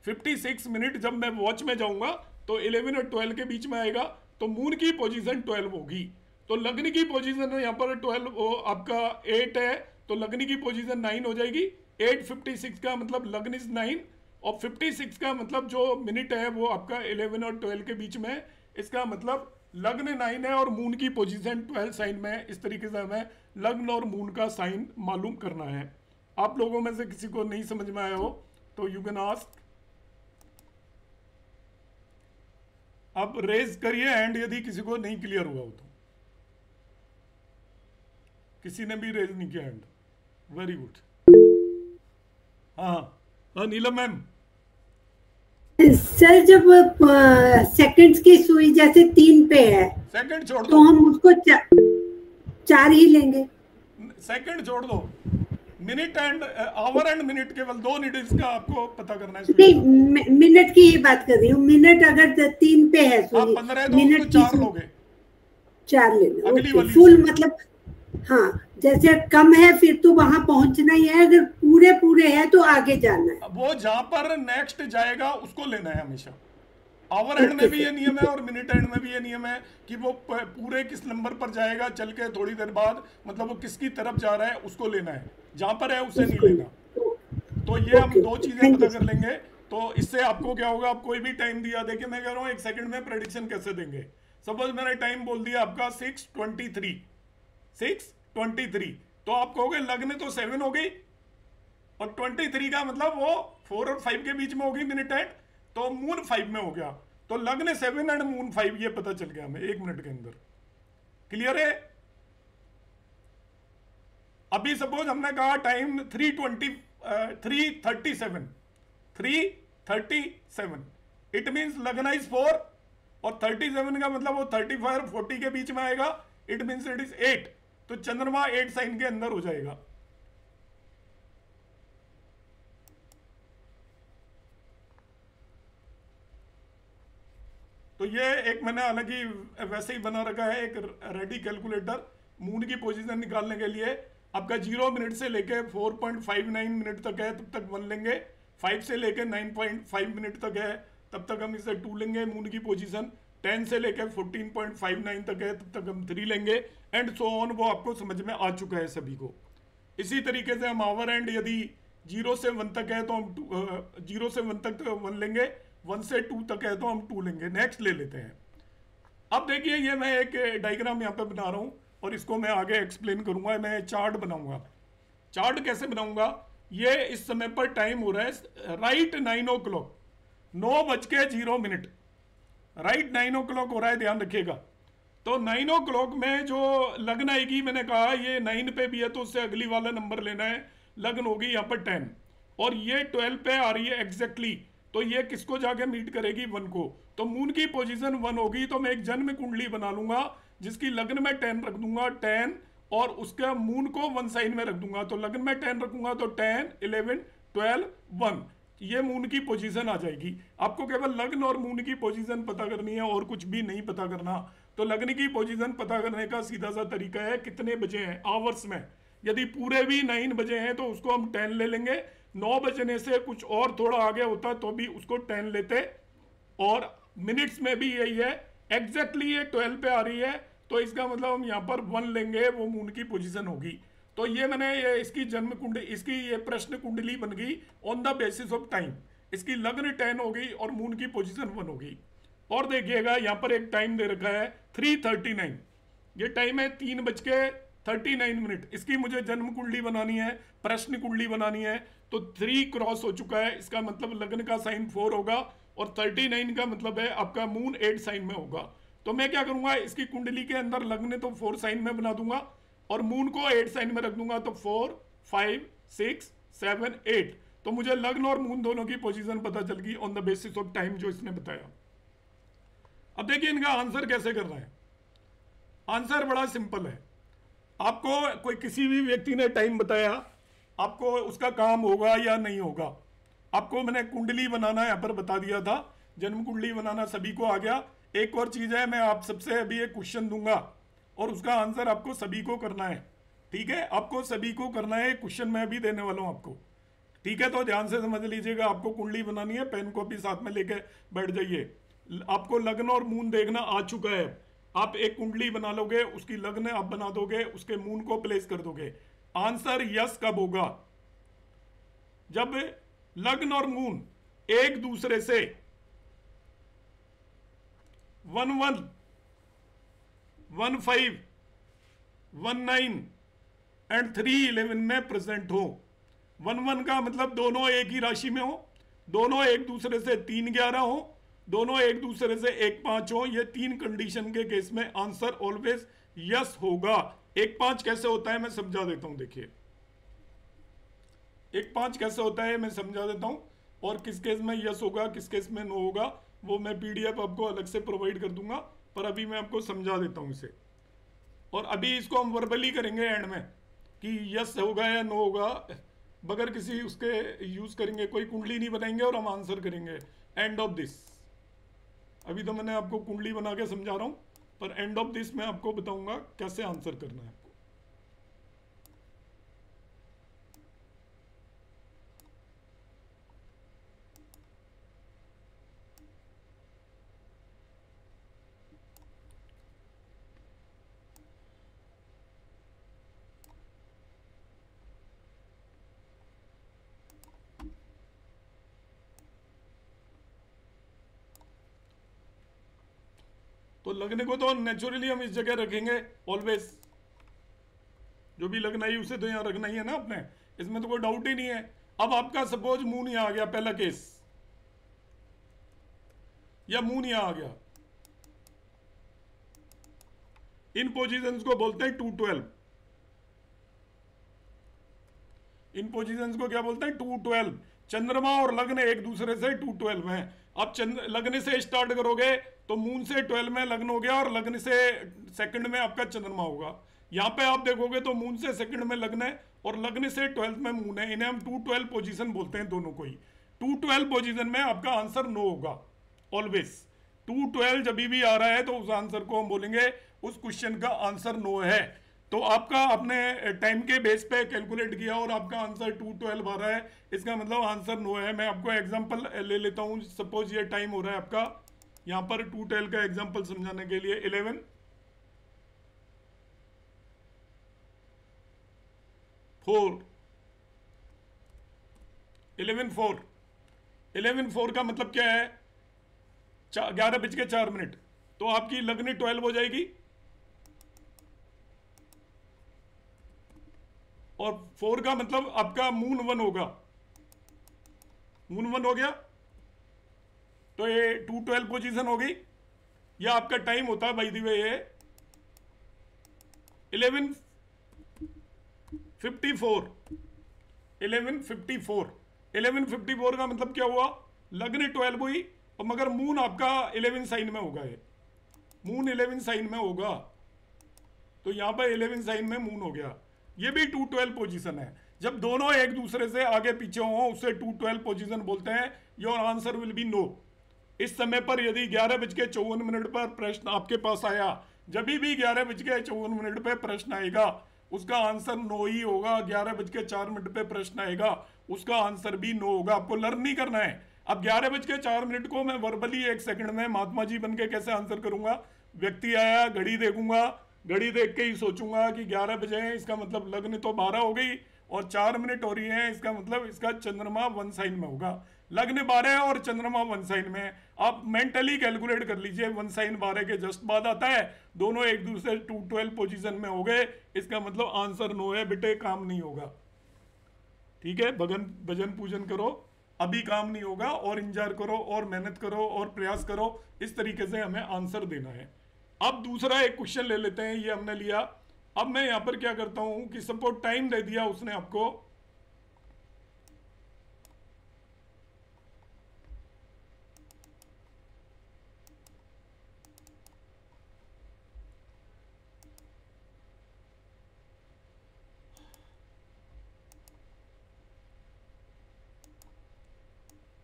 56 मिनट जब मैं वॉच में जाऊंगा तो 11 और 12 के बीच में आएगा, तो मून की पोजीशन 12 होगी। तो लग्न की पोजीशन यहाँ पर 12 आपका 8 है, तो लग्न की पोजीशन 9 हो जाएगी। 8:56 का मतलब लग्न इज 9, और 56 का मतलब जो मिनट है वो आपका 11 और 12 के बीच में है। इसका मतलब लग्न 9 है और मून की पोजीशन 12 साइन में है। इस तरीके से हमें लग्न और मून का साइन मालूम करना है। आप लोगों में से किसी को नहीं समझ में आया हो तो यू कैन आस्क, आप रेज करिए हैंड यदि किसी को नहीं क्लियर हुआ हो तो। किसी ने भी रेज नहीं किया हैंड, वेरी गुड। हाँ हाँ नीलम मैम।
सर जब सेकंड्स की सुई जैसे 3 पे है,
सेकंड छोड़ दो,
तो हम उसको 4 ही लेंगे।
सेकंड छोड़ दो, minute and our and minute, केवल 2 निडिल्स का आपको पता करना है।
नहीं, मिनट की ही बात कर रही हूँ। मिनट अगर 3 पे है सुई,
15 तो
मिनट
4 लोगे,
4 लेना।
अगली वाली
फुल मतलब हाँ, जैसे कम है फिर तो वहां पहुंचना ही है, अगर पूरे है तो आगे जाना है।
वो जहां पर नेक्स्ट जाएगा उसको लेना है हमेशा। आवर एंड में भी ये नियम है और मिनट एंड में भी ये नियम है कि वो पूरे किस नंबर पर जाएगा चल के थोड़ी देर बाद, मतलब वो किसकी तरफ जा रहा है उसको लेना है, जहां पर है उसे नहीं लेना। तो ये हम
ओके
दो
ओके,
चीजें
थैंक
पता
यू
कर लेंगे। तो इससे आपको क्या होगा, आप कोई भी टाइम दिया, देखिए मैं कह रहा हूँ एक सेकंड में प्रेडिक्शन कैसे देंगे। सपोज मैंने टाइम बोल दिया आपका 6:23, तो आप कहोगे लगने तो 7 हो गई, और 23 का मतलब वो 4 और 5 के बीच में होगी मिनट एंड, तो मून 5 में हो गया। तो लगने 7 एंड मून 5 ये पता चल गया हमें 1 मिनट के अंदर। क्लियर है? अभी सपोज हमने कहा टाइम 3:37 इट मींस लगना इज 4, और 37 का मतलब वो 35 और 40 के बीच में आएगा, इट मींस इट इज 8। तो चंद्रमा 8 साइन के अंदर हो जाएगा। तो ये एक मैंने हालांकि वैसे ही बना रखा है एक रेडी कैलकुलेटर, मून की पोजीशन निकालने के लिए। आपका 0 मिनट से लेके 4.59 मिनट तक है, तब तक 1 लेंगे। 5 से लेके 9.5 मिनट तक है, तब तक हम इसे 2 लेंगे मून की पोजीशन। 10 से लेके 14.59 तक है, तब तक हम 3 लेंगे, एंड सो ऑन। वो आपको समझ में आ चुका है सभी को। इसी तरीके से हम आवर एंड यदि 0 से 1 तक है तो हम 0 से 1 तक तो 1 लेंगे, 1 से 2 तक है तो हम 2 लेंगे। नेक्स्ट ले लेते हैं। अब देखिए ये मैं एक डायग्राम यहाँ पे बना रहा हूँ, और इसको मैं आगे एक्सप्लेन करूंगा। मैं चार्ट बनाऊंगा। चार्ट कैसे बनाऊंगा, ये इस समय पर टाइम हो रहा है राइट 9 o'clock, 9:0 राइट 9 o'clock हो रहा है, ध्यान रखिएगा। तो 9 o'clock में जो लगन आएगी, मैंने कहा ये 9 पे भी है तो उससे अगली वाला नंबर लेना है। लगन होगी यहाँ पर 10, और ये 12 पे आ रही है एग्जैक्टली। तो ये किसको जाके मीट करेगी, 1 को। तो मून की पोजीशन 1 होगी, तो मैं एक जन्म कुंडली बना लूंगा जिसकी लगन में 10 रख दूंगा, 10, और उसका मून को 1 साइन में रख दूंगा। तो लगन में 10 रखूंगा तो 10, 11, 12, 1, ये मून की पोजीशन आ जाएगी। आपको केवल लग्न और मून की पोजीशन पता करनी है, और कुछ भी नहीं पता करना। तो लग्न की पोजीशन पता करने का सीधा सा तरीका है, कितने बजे हैं आवर्स में। यदि पूरे भी 9 बजे हैं तो उसको हम 10 ले लेंगे। 9 बजने से कुछ और थोड़ा आगे होता तो भी उसको 10 लेते। और मिनट्स में भी यही है, एग्जैक्टली ये 12 पे आ रही है, तो इसका मतलब हम यहाँ पर 1 लेंगे, वो मून की पोजीशन होगी। तो ये मैंने ये इसकी जन्म कुंडली, इसकी ये प्रश्न कुंडली बन गई on the basis of time. इसकी लग्न 10 हो गई और मून की पोजीशन 1 हो गई। और देखिएगा यहाँ पर एक टाइम दे रखा है 3:39, ये टाइम है 3:39। इसकी मुझे जन्म कुंडली बनानी है, प्रश्न कुंडली बनानी है। तो 3 क्रॉस हो चुका है, इसका मतलब लग्न का साइन 4 होगा, और 39 का मतलब है आपका मून 8 साइन में होगा। तो मैं क्या करूंगा, इसकी कुंडली के अंदर लग्न तो 4 साइन में बना दूंगा, और मून को 8 साइन में रख दूंगा। तो 4, 5, 6, 7, 8। तो मुझे लग्न और मून दोनों की पोजीशन पता चल गई on the basis of time जो इसने बताया। अब देखिए इनका आंसर कैसे करना है। आंसर बड़ा सिंपल है। आपको कोई किसी भी व्यक्ति ने टाइम बताया, आपको उसका काम होगा या नहीं होगा। आपको मैंने कुंडली बनाना यहाँ पर बता दिया था, जन्म कुंडली बनाना सभी को आ गया। एक और चीज है, मैं आप सबसे अभी एक क्वेश्चन दूंगा और उसका आंसर आपको सभी को करना है। ठीक है, आपको सभी को करना है, क्वेश्चन मैं अभी देने वाला हूं आपको। ठीक है, तो ध्यान से समझ लीजिएगा। आपको कुंडली बनानी है, पेन कॉपी साथ में लेके बैठ जाइए। आपको लग्न और मून देखना आ चुका है। आप एक कुंडली बना लोगे, उसकी लग्न आप बना दोगे, उसके मून को प्लेस कर दोगे। आंसर यस कब होगा, जब लग्न और मून एक दूसरे से 11, 15, 19 एंड 311 में प्रेजेंट हो। 11 का मतलब दोनों एक ही राशि में हो, दोनों एक दूसरे से 311 हो, दोनों एक दूसरे से 15 हो। ये 3 कंडीशन के केस में आंसर ऑलवेज यस होगा। 15 कैसे होता है मैं समझा देता हूं। देखिए 15 कैसे होता है मैं समझा देता हूं, और किस केस में यस होगा किस केस में नो होगा वो मैं पीडीएफ आपको अलग से प्रोवाइड कर दूंगा, पर अभी मैं आपको समझा देता हूं इसे। और अभी इसको हम वर्बली करेंगे एंड में कि यस होगा या नो होगा, बगैर किसी उसके यूज करेंगे, कोई कुंडली नहीं बनाएंगे और हम आंसर करेंगे एंड ऑफ दिस। अभी तो मैंने आपको कुंडली बना के समझा रहा हूं, पर एंड ऑफ दिस मैं आपको बताऊंगा कैसे आंसर करना है। तो लग्न को तो नेचुरली हम इस जगह रखेंगे ऑलवेज, जो भी लगना ही उसे तो यहां रखना ही है ना अपने, इसमें तो कोई डाउट ही नहीं है। अब आपका सपोज मून यहां आ गया, पहला केस, या मून यहां आ गया, इन पोजीशंस को बोलते हैं 212। इन पोजीशंस को क्या बोलते हैं? 212। चंद्रमा और लग्न एक दूसरे से 212 में। अब लग्न से स्टार्ट करोगे तो मून से 12 में लग्न हो गया, और लग्न से सेकंड में आपका चंद्रमा होगा। यहां पे आप देखोगे तो मून से सेकंड में लग्न है और लग्न से 12th में मून है। इन्हें हम 212 पोजीशन बोलते हैं दोनों को ही। 212 पोजीशन में आपका आंसर नो होगा ऑलवेज। 212 जब भी आ रहा है तो उस आंसर को हम बोलेंगे उस क्वेश्चन का आंसर नो है। तो आपका अपने टाइम के बेस पे कैलकुलेट किया और आपका आंसर 212 आ रहा है, इसका मतलब आंसर नो है। मैं आपको एग्जांपल ले लेता हूं। सपोज ये टाइम हो रहा है आपका, यहां पर 212 का एग्जांपल समझाने के लिए 11 4 11:04 का मतलब क्या है? 11:04। तो आपकी लग्न 12 हो जाएगी और 4 का मतलब आपका मून 1 होगा। मून 1 हो गया तो ये 212 पोजीशन हो गई। यह आपका टाइम होता है बाय द वे, ये 11:54 11:54 का मतलब क्या हुआ? लग्न 12 हुई और मगर मून आपका 11 साइन में होगा। ये मून 11 साइन में होगा, तो यहां पर 11 साइन में मून हो गया। ये भी 212 पोजीशन है। जब दोनों एक दूसरे से आगे पीछे हो उसे 212 पोजीशन बोलते हैं। Your answer will be no. इस समय पर यदि 11:54 पर प्रश्न आपके पास आया, जब भी 11:54 पे प्रश्न आएगा उसका आंसर नो ही होगा। 11:04 पे प्रश्न आएगा उसका आंसर भी नो होगा। आपको लर्न नहीं करना है। अब 11:04 को मैं वर्बली 1 सेकंड में महात्मा जी बन के कैसे आंसर करूंगा? व्यक्ति आया, घड़ी देखूंगा, घड़ी देख के ही सोचूंगा कि 11 बजे हैं, इसका मतलब लग्न तो 12 हो गई और 4 मिनट हो रही है, इसका मतलब इसका चंद्रमा 1 साइन में होगा। लग्न 12 है और चंद्रमा 1 साइन में है। आप मेंटली कैलकुलेट कर लीजिए, 1 साइन 12 के जस्ट बाद आता है, दोनों एक दूसरे 212 पोजीशन में हो गए, इसका मतलब आंसर नो है। बेटे काम नहीं होगा, ठीक है? भजन पूजन करो, अभी काम नहीं होगा, और इंतजार करो और मेहनत करो और प्रयास करो। इस तरीके से हमें आंसर देना है। अब दूसरा एक क्वेश्चन ले लेते हैं, ये हमने लिया। अब मैं यहां पर क्या करता हूं कि सपोज टाइम दे दिया उसने आपको,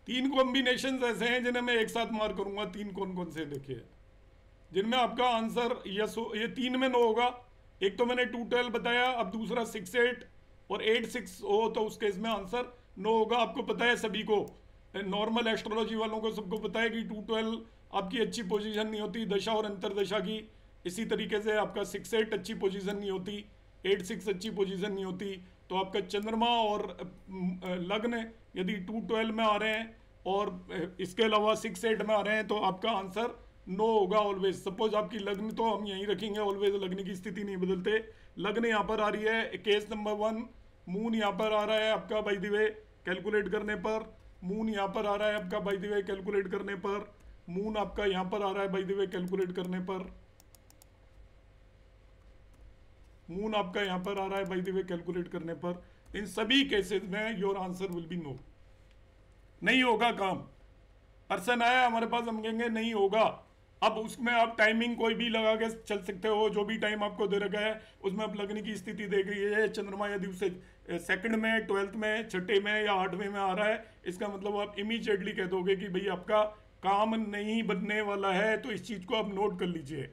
तीन कॉम्बिनेशन ऐसे हैं जिन्हें मैं एक साथ मार करूंगा। तीन कौन कौन से देखिए जिनमें आपका आंसर यस हो। ये 3 में नो होगा। एक तो मैंने 212 बताया, अब दूसरा 68 और 86 हो तो उस केस में आंसर नो होगा। आपको पता है सभी को, नॉर्मल एस्ट्रोलॉजी वालों को सबको पता है कि 212 आपकी अच्छी पोजीशन नहीं होती दशा और अंतरदशा की। इसी तरीके से आपका 68 अच्छी पोजीशन नहीं होती, 86 अच्छी पोजीशन नहीं होती। तो आपका चंद्रमा और लग्न यदि 212 में आ रहे हैं और इसके अलावा 68 में आ रहे हैं तो आपका आंसर नो होगा ऑलवेज। सपोज आपकी लग्न तो हम यहीं रखेंगे ऑलवेज, लग्न की स्थिति नहीं बदलते। लग्न यहाँ पर आ रही है, केस नंबर 1। मून यहाँ पर आ रहा है आपका बाय द वे कैलकुलेट करने पर। मून यहाँ पर आ रहा है आपका बाय द वे कैलकुलेट करने पर। मून आपका यहाँ पर आ रहा है बाय द वे कैलकुलेट करने पर। मून आपका यहाँ पर आ रहा है बाय द वे कैलकुलेट करने पर। इन सभी केसेस में your answer will be no. नहीं होगा काम। पर्सन आया हमारे पास, हम कहेंगे नहीं होगा। अब उसमें आप टाइमिंग कोई भी लगा के चल सकते हो, जो भी टाइम आपको दे रखा है उसमें आप लग्न की स्थिति देख रही है। चंद्रमा यदि उसे सेकंड में, 12th में, छठे में या 8वें में आ रहा है, इसका मतलब आप इमीडिएटली कह दोगे कि भाई आपका काम नहीं बनने वाला है। तो इस चीज को आप नोट कर लीजिए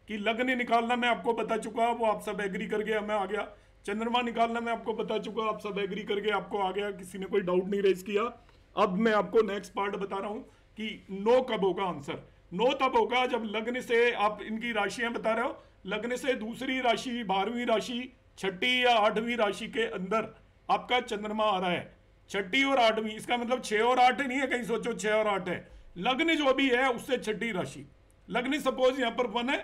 कि लग्न निकालना मैं आपको बता चुका, वो आप सब एग्री कर गए, हमें आ गया। चंद्रमा निकालना मैं आपको बता चुका, आप सब एग्री कर गए, आपको आ गया, किसी ने कोई डाउट नहीं रेज किया। अब मैं आपको नेक्स्ट पार्ट बता रहा हूं कि नो कब होगा आंसर। नो तब होगा जब लग्न से आप इनकी राशियां बता रहे हो, लग्न से दूसरी राशि, 12वीं राशि, छठी या 8वीं राशि के अंदर आपका चंद्रमा आ रहा है। छठी और 8वीं, इसका मतलब 6 और 8 नहीं है, कहीं सोचो 6 और 8 है। लग्न जो भी है उससे छठी राशि, लग्न सपोज यहाँ पर 1 है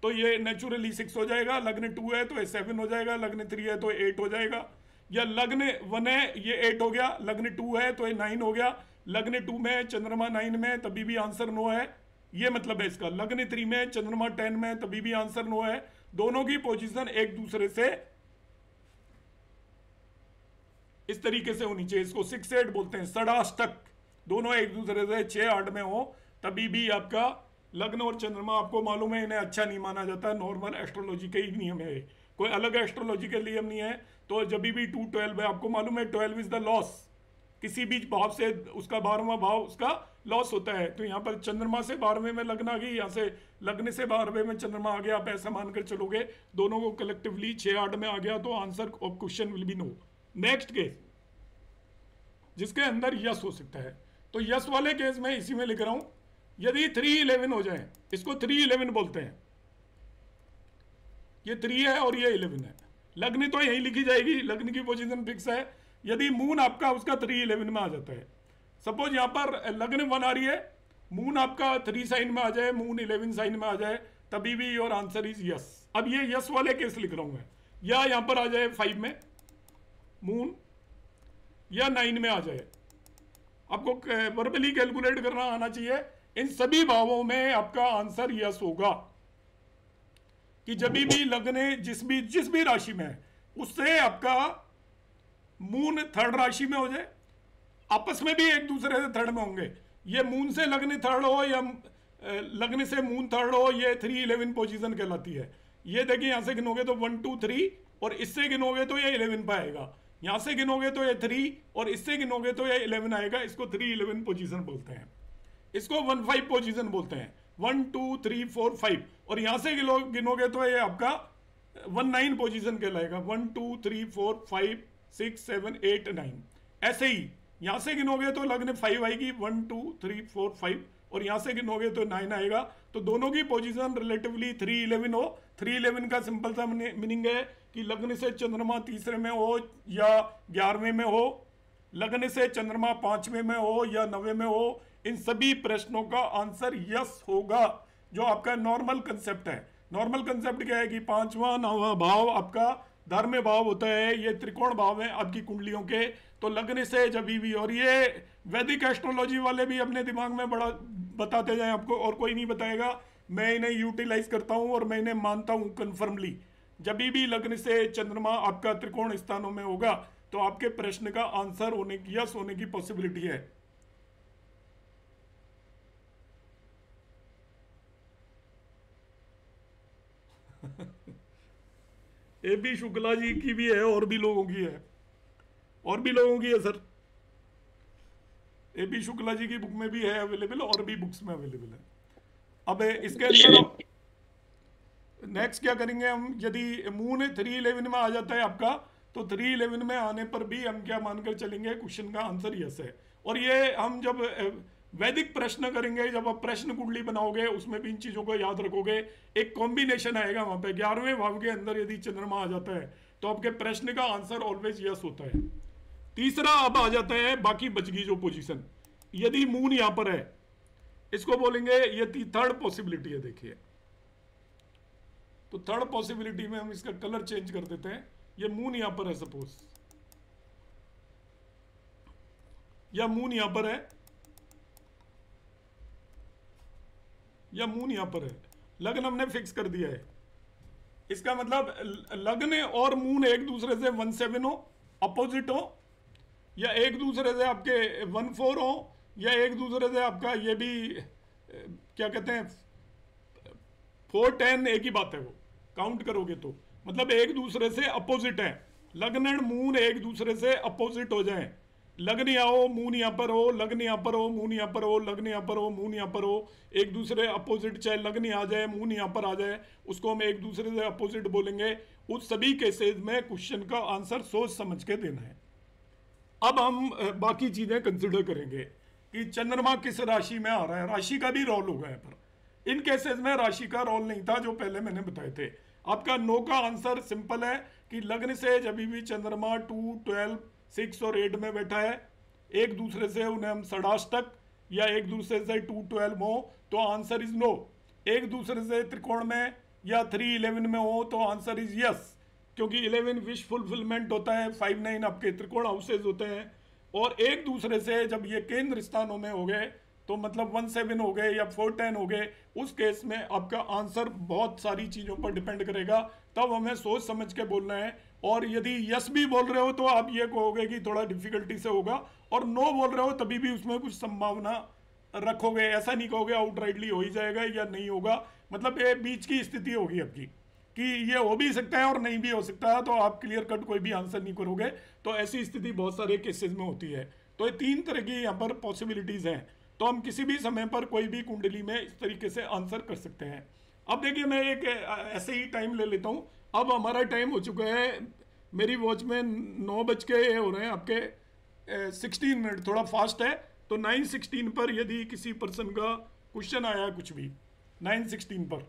तो ये नेचुरली 6 हो जाएगा, लग्न 2 है तो ये 7 हो जाएगा, लग्न 3 है तो 8 हो जाएगा, या लग्न 1 है ये 8 हो गया, लग्न 2 है तो ये 9 हो गया, लग्न 2 में चंद्रमा 9 में तभी भी आंसर नो है, ये मतलब है इसका। लग्न 3 में चंद्रमा 10 में तभी भी आंसर नो है। दोनों की पोजीशन एक दूसरे से इस तरीके से होनी चाहिए, इसको 6-8 बोलते हैं, षडाष्टक, दोनों एक दूसरे से 6-8 में हो तभी भी आपका लग्न और चंद्रमा, आपको मालूम है इन्हें अच्छा नहीं माना जाता, नॉर्मल एस्ट्रोलॉजी के ही नियम है, कोई अलग एस्ट्रोलॉजी के नियम नहीं है। तो जब भी 2-12 है, आपको मालूम है 12 इज द लॉस, किसी भी भाव से उसका 12वां भाव उसका लॉस होता है। तो यहाँ पर चंद्रमा से 12वें में लग्न आ गई, यहाँ से लग्न से 12वें में चंद्रमा आ गया, आप ऐसा मानकर चलोगे, दोनों को कलेक्टिवली 6-8 में आ गया तो answer of question will be no. Next case जिसके अंदर यस हो सकता है, तो यस वाले केस में इसी में लिख रहा हूं, यदि 3-11 हो जाए, इसको 3-11 बोलते हैं, ये 3 है और ये 11 है, लग्न तो यही लिखी जाएगी, लग्न की पोजीशन फिक्स है। यदि मून आपका उसका 3-11 में आ जाता है, सपोज यहां पर लग्न 1 आ रही है, मून आपका 3 साइन में आ जाए, मून 11 साइन में आ जाए, तभी भी योर आंसर इज यस। अब ये यस वाले केस लिख रहा हूं मैं, या यहां पर आ जाए 5 में मून, या 9 में आ जाए, आपको वर्बली कैलकुलेट करना आना चाहिए, इन सभी भावों में आपका आंसर यस होगा। कि जब भी लग्न जिस भी राशि में है उससे आपका मून थर्ड राशि में हो जाए, आपस में भी एक दूसरे से थर्ड में होंगे, ये मून से लग्न थर्ड हो या लग्न से मून थर्ड हो, ये 3-11 पोजीशन कहलाती है। ये देखिए यहां से गिनोगे तो 1 2 3, और इससे गिनोगे तो ये 11 पे आएगा, यहां से गिनोगे तो ये 3 और इससे गिनोगे तो ये 11 आएगा, इसको 3-11 पोजीशन बोलते हैं। इसको 1-5 पोजीशन बोलते हैं, 1 2 3 4 5, और यहां से गिनोगे तो ये आपका 1-9 पोजीशन कहलाएगा, 1 2 3 4 5 6 7 8 9। ऐसे ही यहां से गिनोगे तो लग्न 5 आएगी, 1 2 3 4 5, और यहां से गिनोगे तो 9 आएगा। तो दोनों की पोजीशन रिलेटिवली 3-11 हो। 3-11 का सिंपल सा मीनिंग है कि लग्न से चंद्रमा तीसरे में हो या 11वें में हो, लग्न से चंद्रमा 5वें में हो या 9वें में हो, इन सभी प्रश्नों का आंसर यस होगा, जो आपका नॉर्मल कंसेप्ट है। नॉर्मल कंसेप्ट क्या है कि 5वां 9वां भाव आपका धर्म भाव होता है, ये त्रिकोण भाव है आपकी कुंडलियों के। तो लग्न से जब भी, और ये वैदिक एस्ट्रोलॉजी वाले भी अपने दिमाग में बड़ा बताते जाएं आपको, और कोई नहीं बताएगा, मैं इन्हें यूटिलाइज करता हूं और मैं इन्हें मानता हूं कन्फर्मली। जब भी लग्न से चंद्रमा आपका त्रिकोण स्थानों में होगा तो आपके प्रश्न का आंसर होने की, यस होने की पॉसिबिलिटी है। ए बी शुक्ला जी की भी है और भी लोगों की है, और भी लोगों की है sir. A B Shukla ji की बुक में भी है अवेलेबल, और भी बुक्स में अवेलेबल है। अब इसके अंदर नेक्स्ट क्या करेंगे हम, यदि मून 3-11 में आ जाता है आपका, तो 3-11 में आने पर भी हम क्या मानकर चलेंगे, क्वेश्चन का आंसर यस है। और ये हम जब वैदिक प्रश्न करेंगे, जब आप प्रश्न कुंडली बनाओगे उसमें भी इन चीजों को याद रखोगे, एक कॉम्बिनेशन आएगा वहां पे, 11वें भाव के अंदर यदि चंद्रमा आ जाता है तो आपके प्रश्न का आंसर ऑलवेज यस होता है। तीसरा अब आ जाता है बाकी बच गई जो पोजीशन, यदि मून यहां पर है, इसको बोलेंगे ये थर्ड पॉसिबिलिटी है। देखिए तो थर्ड पॉसिबिलिटी में हम इसका कलर चेंज कर देते हैं, ये मून यहां पर है सपोज, या मून यहां पर है, या मून यहां पर है, लग्न हमने फिक्स कर दिया है। इसका मतलब लग्न और मून एक दूसरे से 1-7 हो, अपोजिट हो, या एक दूसरे से आपके 1-4 हो, या एक दूसरे से आपका ये भी क्या कहते हैं 4-10, एक ही बात है वो, काउंट करोगे तो मतलब एक दूसरे से अपोजिट है। लग्न एंड मून एक दूसरे से अपोजिट हो जाएं, लग्न यहाँ हो मून यहाँ पर हो, लग्न यहाँ पर हो मून यहाँ पर हो, लग्न यहाँ पर हो मून यहाँ पर हो, एक दूसरे अपोजिट, चाहे लग्न आ जाए मून यहाँ पर आ जाए, उसको हम एक दूसरे से अपोजिट बोलेंगे। उस सभी केसेस में क्वेश्चन का आंसर सोच समझ के देना है। अब हम बाकी चीजें कंसिडर करेंगे कि चंद्रमा किस राशि में आ रहा है, राशि का भी रोल होगा यहाँ पर। इन केसेस में राशि का रोल नहीं था जो पहले मैंने बताए थे। आपका नो का आंसर सिंपल है कि लग्न से जब भी चंद्रमा 2, 12, 6 और 8 में बैठा है, एक दूसरे से उन्हें हम षडाष्टक या एक दूसरे से 2, 12 हो, तो आंसर इज नो। एक दूसरे से त्रिकोण में या 311 में हो तो आंसर इज यस, क्योंकि 11 विश फुलफिलमेंट होता है, 5 9 आपके त्रिकोण हाउसेज होते हैं, और एक दूसरे से जब ये केंद्र स्थानों में हो गए तो मतलब 1 7 हो गए या 4 10 हो गए, उस केस में आपका आंसर बहुत सारी चीज़ों पर डिपेंड करेगा। तब हमें सोच समझ के बोलना है, और यदि यस भी बोल रहे हो तो आप ये कहोगे कि थोड़ा डिफिकल्टी से होगा, और नो बोल रहे हो तभी भी उसमें कुछ संभावना रखोगे, ऐसा नहीं कहोगे आउटराइटली हो ही जाएगा या नहीं होगा। मतलब ये बीच की स्थिति होगी आपकी कि ये हो भी सकता है और नहीं भी हो सकता है, तो आप क्लियर कट कोई भी आंसर नहीं करोगे। तो ऐसी स्थिति बहुत सारे केसेस में होती है। तो ये 3 तरह की यहाँ पर पॉसिबिलिटीज़ हैं। तो हम किसी भी समय पर कोई भी कुंडली में इस तरीके से आंसर कर सकते हैं। अब देखिए मैं एक ऐसे ही टाइम ले लेता हूँ। अब हमारा टाइम हो चुका है, मेरी वॉच में 9 बज के हो रहे हैं आपके 16 मिनट, थोड़ा फास्ट है। तो 9:16 पर यदि किसी पर्सन का क्वेश्चन आया कुछ भी 9:16 पर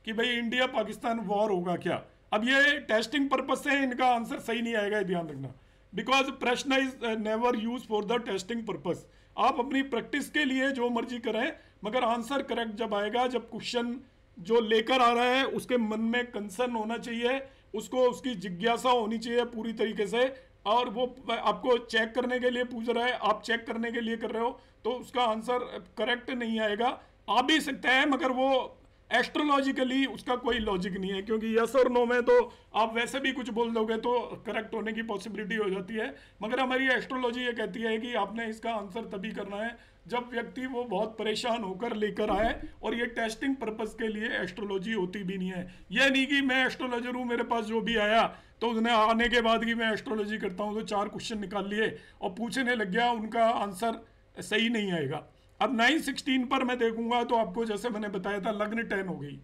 कि भाई इंडिया पाकिस्तान वॉर होगा क्या, अब ये टेस्टिंग पर्पज से इनका आंसर सही नहीं आएगा, ध्यान रखना। बिकॉज प्रश्न is never use for the testing purpose. आप अपनी प्रैक्टिस के लिए जो मर्जी करें, मगर आंसर करेक्ट जब आएगा जब क्वेश्चन जो लेकर आ रहा है उसके मन में कंसर्न होना चाहिए, उसको उसकी जिज्ञासा होनी चाहिए पूरी तरीके से, और वो आपको चेक करने के लिए पूछ रहा है, आप चेक करने के लिए कर रहे हो, तो उसका आंसर करेक्ट नहीं आएगा। आ भी सकता है मगर वो एस्ट्रोलॉजिकली उसका कोई लॉजिक नहीं है, क्योंकि यस और नो में तो आप वैसे भी कुछ बोल दोगे तो करेक्ट होने की पॉसिबिलिटी हो जाती है। मगर हमारी एस्ट्रोलॉजी ये कहती है कि आपने इसका आंसर तभी करना है जब व्यक्ति वो बहुत परेशान होकर लेकर आए, और ये टेस्टिंग पर्पस के लिए एस्ट्रोलॉजी होती भी नहीं है। यह नहीं कि मैं एस्ट्रोलॉजर हूँ, मेरे पास जो भी आया तो उसने आने के बाद कि मैं एस्ट्रोलॉजी करता हूँ तो 4 क्वेश्चन निकाल लिए और पूछने लग गया, उनका आंसर सही नहीं आएगा। अब 9:16 पर मैं देखूंगा तो आपको जैसे मैंने बताया था लग्न 10 हो गई,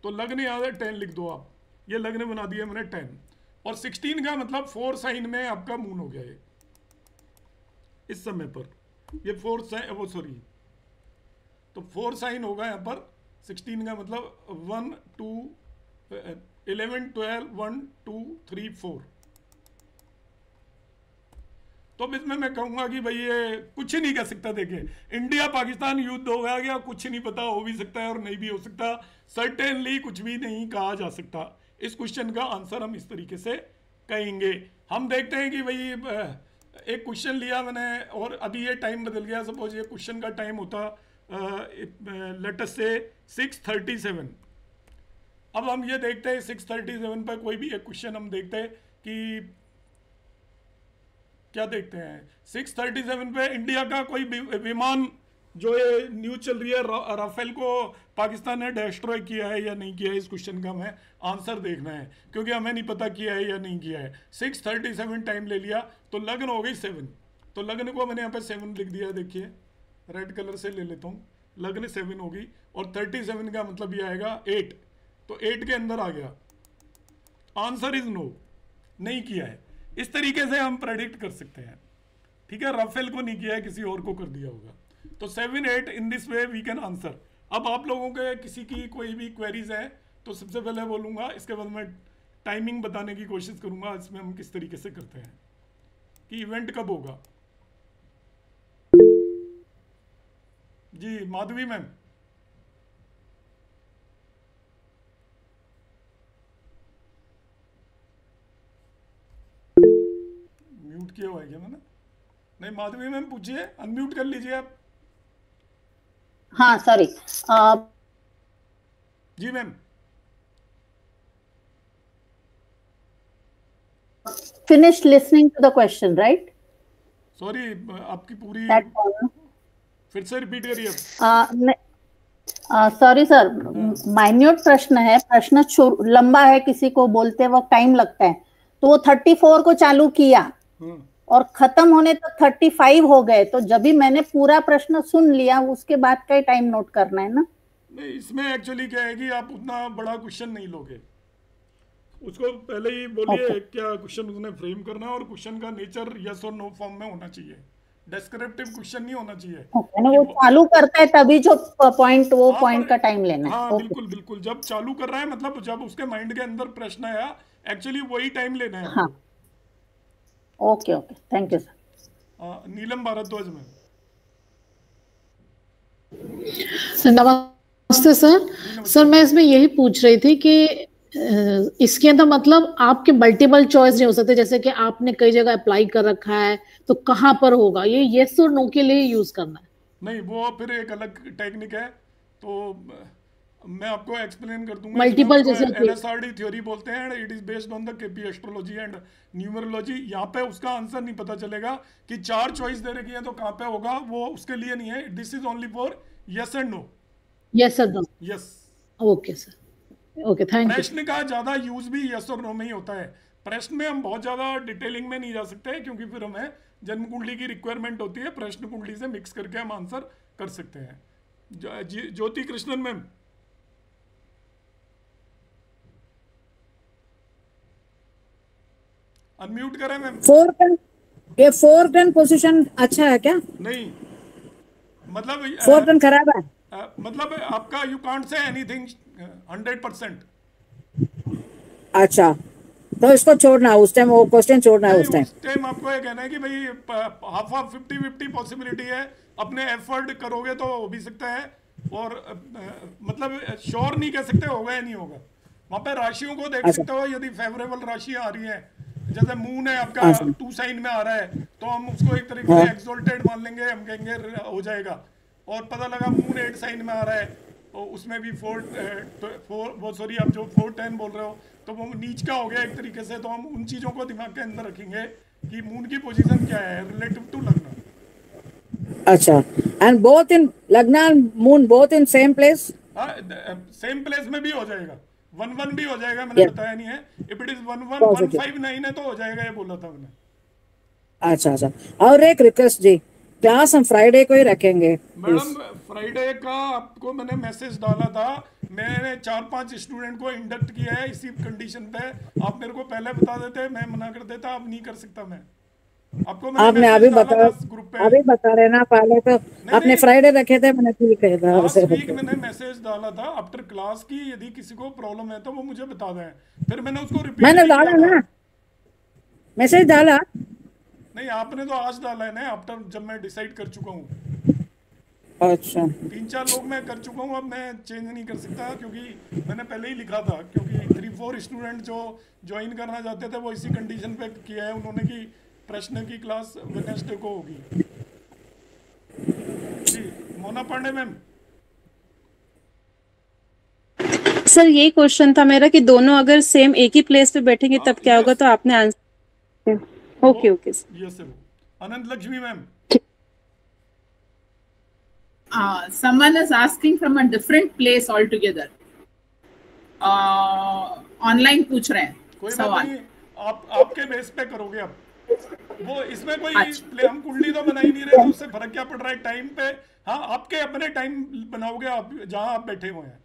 तो लग्न यहाँ 10 लिख दो आप, ये लग्न बना दिया मैंने 10, और 16 का मतलब 4 साइन में आपका मून हो गया ये इस समय पर, ये 4 साइन, वो सॉरी, तो 4 साइन होगा यहाँ पर। 16 का मतलब 1 2 11 12 1 2 3 4। तो अब इसमें मैं कहूंगा कि भाई ये कुछ नहीं कह सकता। देखिए इंडिया पाकिस्तान युद्ध हो गया क्या, कुछ नहीं पता, हो भी सकता है और नहीं भी हो सकता, सर्टेनली कुछ भी नहीं कहा जा सकता। इस क्वेश्चन का आंसर हम इस तरीके से कहेंगे। हम देखते हैं कि भाई एक क्वेश्चन लिया मैंने और अभी ये टाइम बदल गया। सपोज ये क्वेश्चन का टाइम होता लेट अस से 6:37। अब हम ये देखते हैं 6:37 पर कोई भी एक क्वेश्चन हम देखते हैं कि क्या देखते हैं 6:37 पे इंडिया का कोई विमान, जो ये न्यूज चल रही है राफेल को पाकिस्तान ने डिस्ट्रॉय किया है या नहीं किया है, इस क्वेश्चन का हमें आंसर देखना है, क्योंकि हमें नहीं पता किया है या नहीं किया है। 6:37 टाइम ले लिया तो लग्न हो गई 7, तो लग्न को मैंने यहाँ पे 7 लिख दिया। देखिए रेड कलर से ले लेता हूँ, लग्न 7 होगी, और 37 का मतलब ये आएगा 8, तो 8 के अंदर आ गया। आंसर इज नो, नहीं किया है। इस तरीके से हम प्रेडिक्ट कर सकते हैं, ठीक है। राफेल को नहीं किया है, किसी और को कर दिया होगा। तो 7 8 in this way we can answer. अब आप लोगों के किसी की कोई भी क्वेरीज है तो सबसे पहले बोलूँगा, इसके बाद मैं टाइमिंग बताने की कोशिश करूँगा इसमें हम किस तरीके से करते हैं कि इवेंट कब होगा। जी माधवी मैम, म्यूट किया हुआ है क्या मैंने? नहीं माधवी मैम पूछिए, अनम्यूट कर लीजिए आप।
हाँ सॉरी।
जी ma'am.
Finished listening to the question, right?
Sorry आपकी पूरी
That
फिर से रिपीट करिए।
सॉरी सर, माइन्यूट प्रश्न है, प्रश्न लंबा है, किसी को बोलते वक्त टाइम लगता है, तो वो 34 को चालू किया और खत्म होने तक 35 हो गए, तो जब भी मैंने पूरा प्रश्न सुन लिया उसके बाद का टाइम नोट करना है ना?
नहीं, इसमें एक्चुअली क्या है कि आप उतना बड़ा क्वेश्चन नहीं लोगे, उसको पहले ही बोलिए क्या क्वेश्चन उसने फ्रेम करना है, और क्वेश्चन का नेचर यस और नो फॉर्म में होना चाहिए, डिस्क्रिप्टिव क्वेश्चन नहीं होना चाहिए।
वो चालू करता है तभी जो पॉइंट, वो पॉइंट का टाइम लेना है।
हाँ बिल्कुल बिल्कुल, जब चालू कर रहा है मतलब जब उसके माइंड के अंदर प्रश्न आया, एक्चुअली वही टाइम लेना है।
हाँ okay okay, thank you sir.
Neelam Bhardwaj में।
नमस्ते सर। सर मैं इसमें यही पूछ रही थी कि इसके अंदर मतलब आपके मल्टीपल चॉइस नहीं हो सकते, जैसे कि आपने कई जगह अप्लाई कर रखा है तो कहाँ पर होगा, ये यस और नो के लिए यूज करना है?
नहीं, वो फिर एक अलग टेक्निक है, तो मैं आपको एक्सप्लेन कर दूंगा।
मल्टीपल जैसे
एनएसआरडी थ्योरी बोलते हैं, it is based on the KP astrology and numerology. यहाँ पे उसका आंसर नहीं पता चलेगा कि 4 चॉइस दे रखी है तो कहाँ पे होगा, वो उसके लिए नहीं है। This is only for yes and no.
Yes और no.
Yes,
okay sir, okay, thank you.
प्रश्न का ज्यादा यूज भी यस और नो में ही होता है। प्रश्न में हम बहुत ज्यादा डिटेलिंग में नहीं जा सकते क्योंकि फिर हमें जन्म कुंडली की रिक्वायरमेंट होती है। प्रश्न कुंडली से मिक्स करके हम आंसर कर सकते हैं। ज्योति कृष्णन मैम, अनम्यूट करें मैम।
ये 410 पोजीशन अच्छा है क्या?
नहीं, मतलब
410 खराब है।
मतलब आपका यू कांट से एनीथिंग 100%।
अच्छा, तो इसको छोड़ना, उस टाइम वो क्वेश्चन छोड़ना है। उस
टाइम आपको ये कहना है कि भाई हाफ 50-50 पॉसिबिलिटी है, अपने एफर्ट करोगे तो हो भी सकता है, और मतलब श्योर नहीं कह सकते होगा या नहीं होगा। वहाँ पे राशियों को देख सकते हो, यदि फेवरेबल राशि आ रही है, जैसे मून है आपका 2 साइन में आ रहा है, तो हम उसको एक तरीके से एक्सोल्टेड मान लेंगे, हम कहेंगे हो जाएगा। और पता लगा मून 8 साइन में आ रहा है, तो उसमें भी 4 आप जो 410 बोल रहे हो, तो वो नीच का हो गया एक तरीके से। तो हम उन चीज़ों को दिमाग के अंदर रखेंगे कि मून की पोजीशन क्या है रिलेटिव टू लग्न।
अच्छा, एंड बोथ इन लग्न and moon both in same place.
Same place में भी हो जाएगा, 1-1 भी हो जाएगा, मैंने बताया नहीं है। इफ इट इज 1-1-159 है तो हो जाएगा, ये बोला था मैंने।
अच्छा, और एक रिक्वेस्ट जी, क्लास हम फ्राइडे को ही रखेंगे
मैडम। फ्राइडे का आपको मैंने मैसेज डाला था, मैंने 4-5 स्टूडेंट को इंडक्ट किया है इसी कंडीशन पे। आप मेरे को पहले बता देते, मैं मना कर देता। अब नहीं कर सकता मैं आपको।
आपने अभी बता रहे ना, पहले तो आपने फ्राइडे रखे थे, मैंने ठीक है
लास्ट वीक मैंने मैसेज डाला था आफ्टर क्लास की, यदि किसी को प्रॉब्लम है तो वो मुझे बता दें। फिर मैंने उसको रिपीट
मैंने डाला ना, मैसेज डाला
नहीं, आपने तो आज डाला है ना, आफ्टर जब मैं डिसाइड कर चुका हूँ।
अच्छा,
3-4 लोग मैं कर चुका हूँ, अब मैं चेंज नहीं कर सकता क्योंकि मैंने पहले ही लिखा था। क्योंकि 3-4 स्टूडेंट जो ज्वाइन करना चाहते थे वो इसी कंडीशन पे किया है उन्होंने कि प्रश्न की क्लास वेडनेसडे को होगी। जी, मोना पांडे मैम।
सर ये क्वेश्चन था मेरा कि दोनों अगर सेम एक ही प्लेस पे बैठेंगे तब क्या होगा, तो आपने answer. Okay
yes sir. Anant Lakshmi ma'am.
someone is asking from a different place altogether. Online पूछ रहे हैं
कोई
सवाल।
नहीं, आप आपके बेस पे करोगे। अब वो इसमें कोई हम कुंडली तो बना ही नहीं रहे, तो उससे फर्क क्या पड़ रहा है टाइम पे। हाँ, आपके अपने टाइम बनाओगे आप जहां आप बैठे हुए हैं।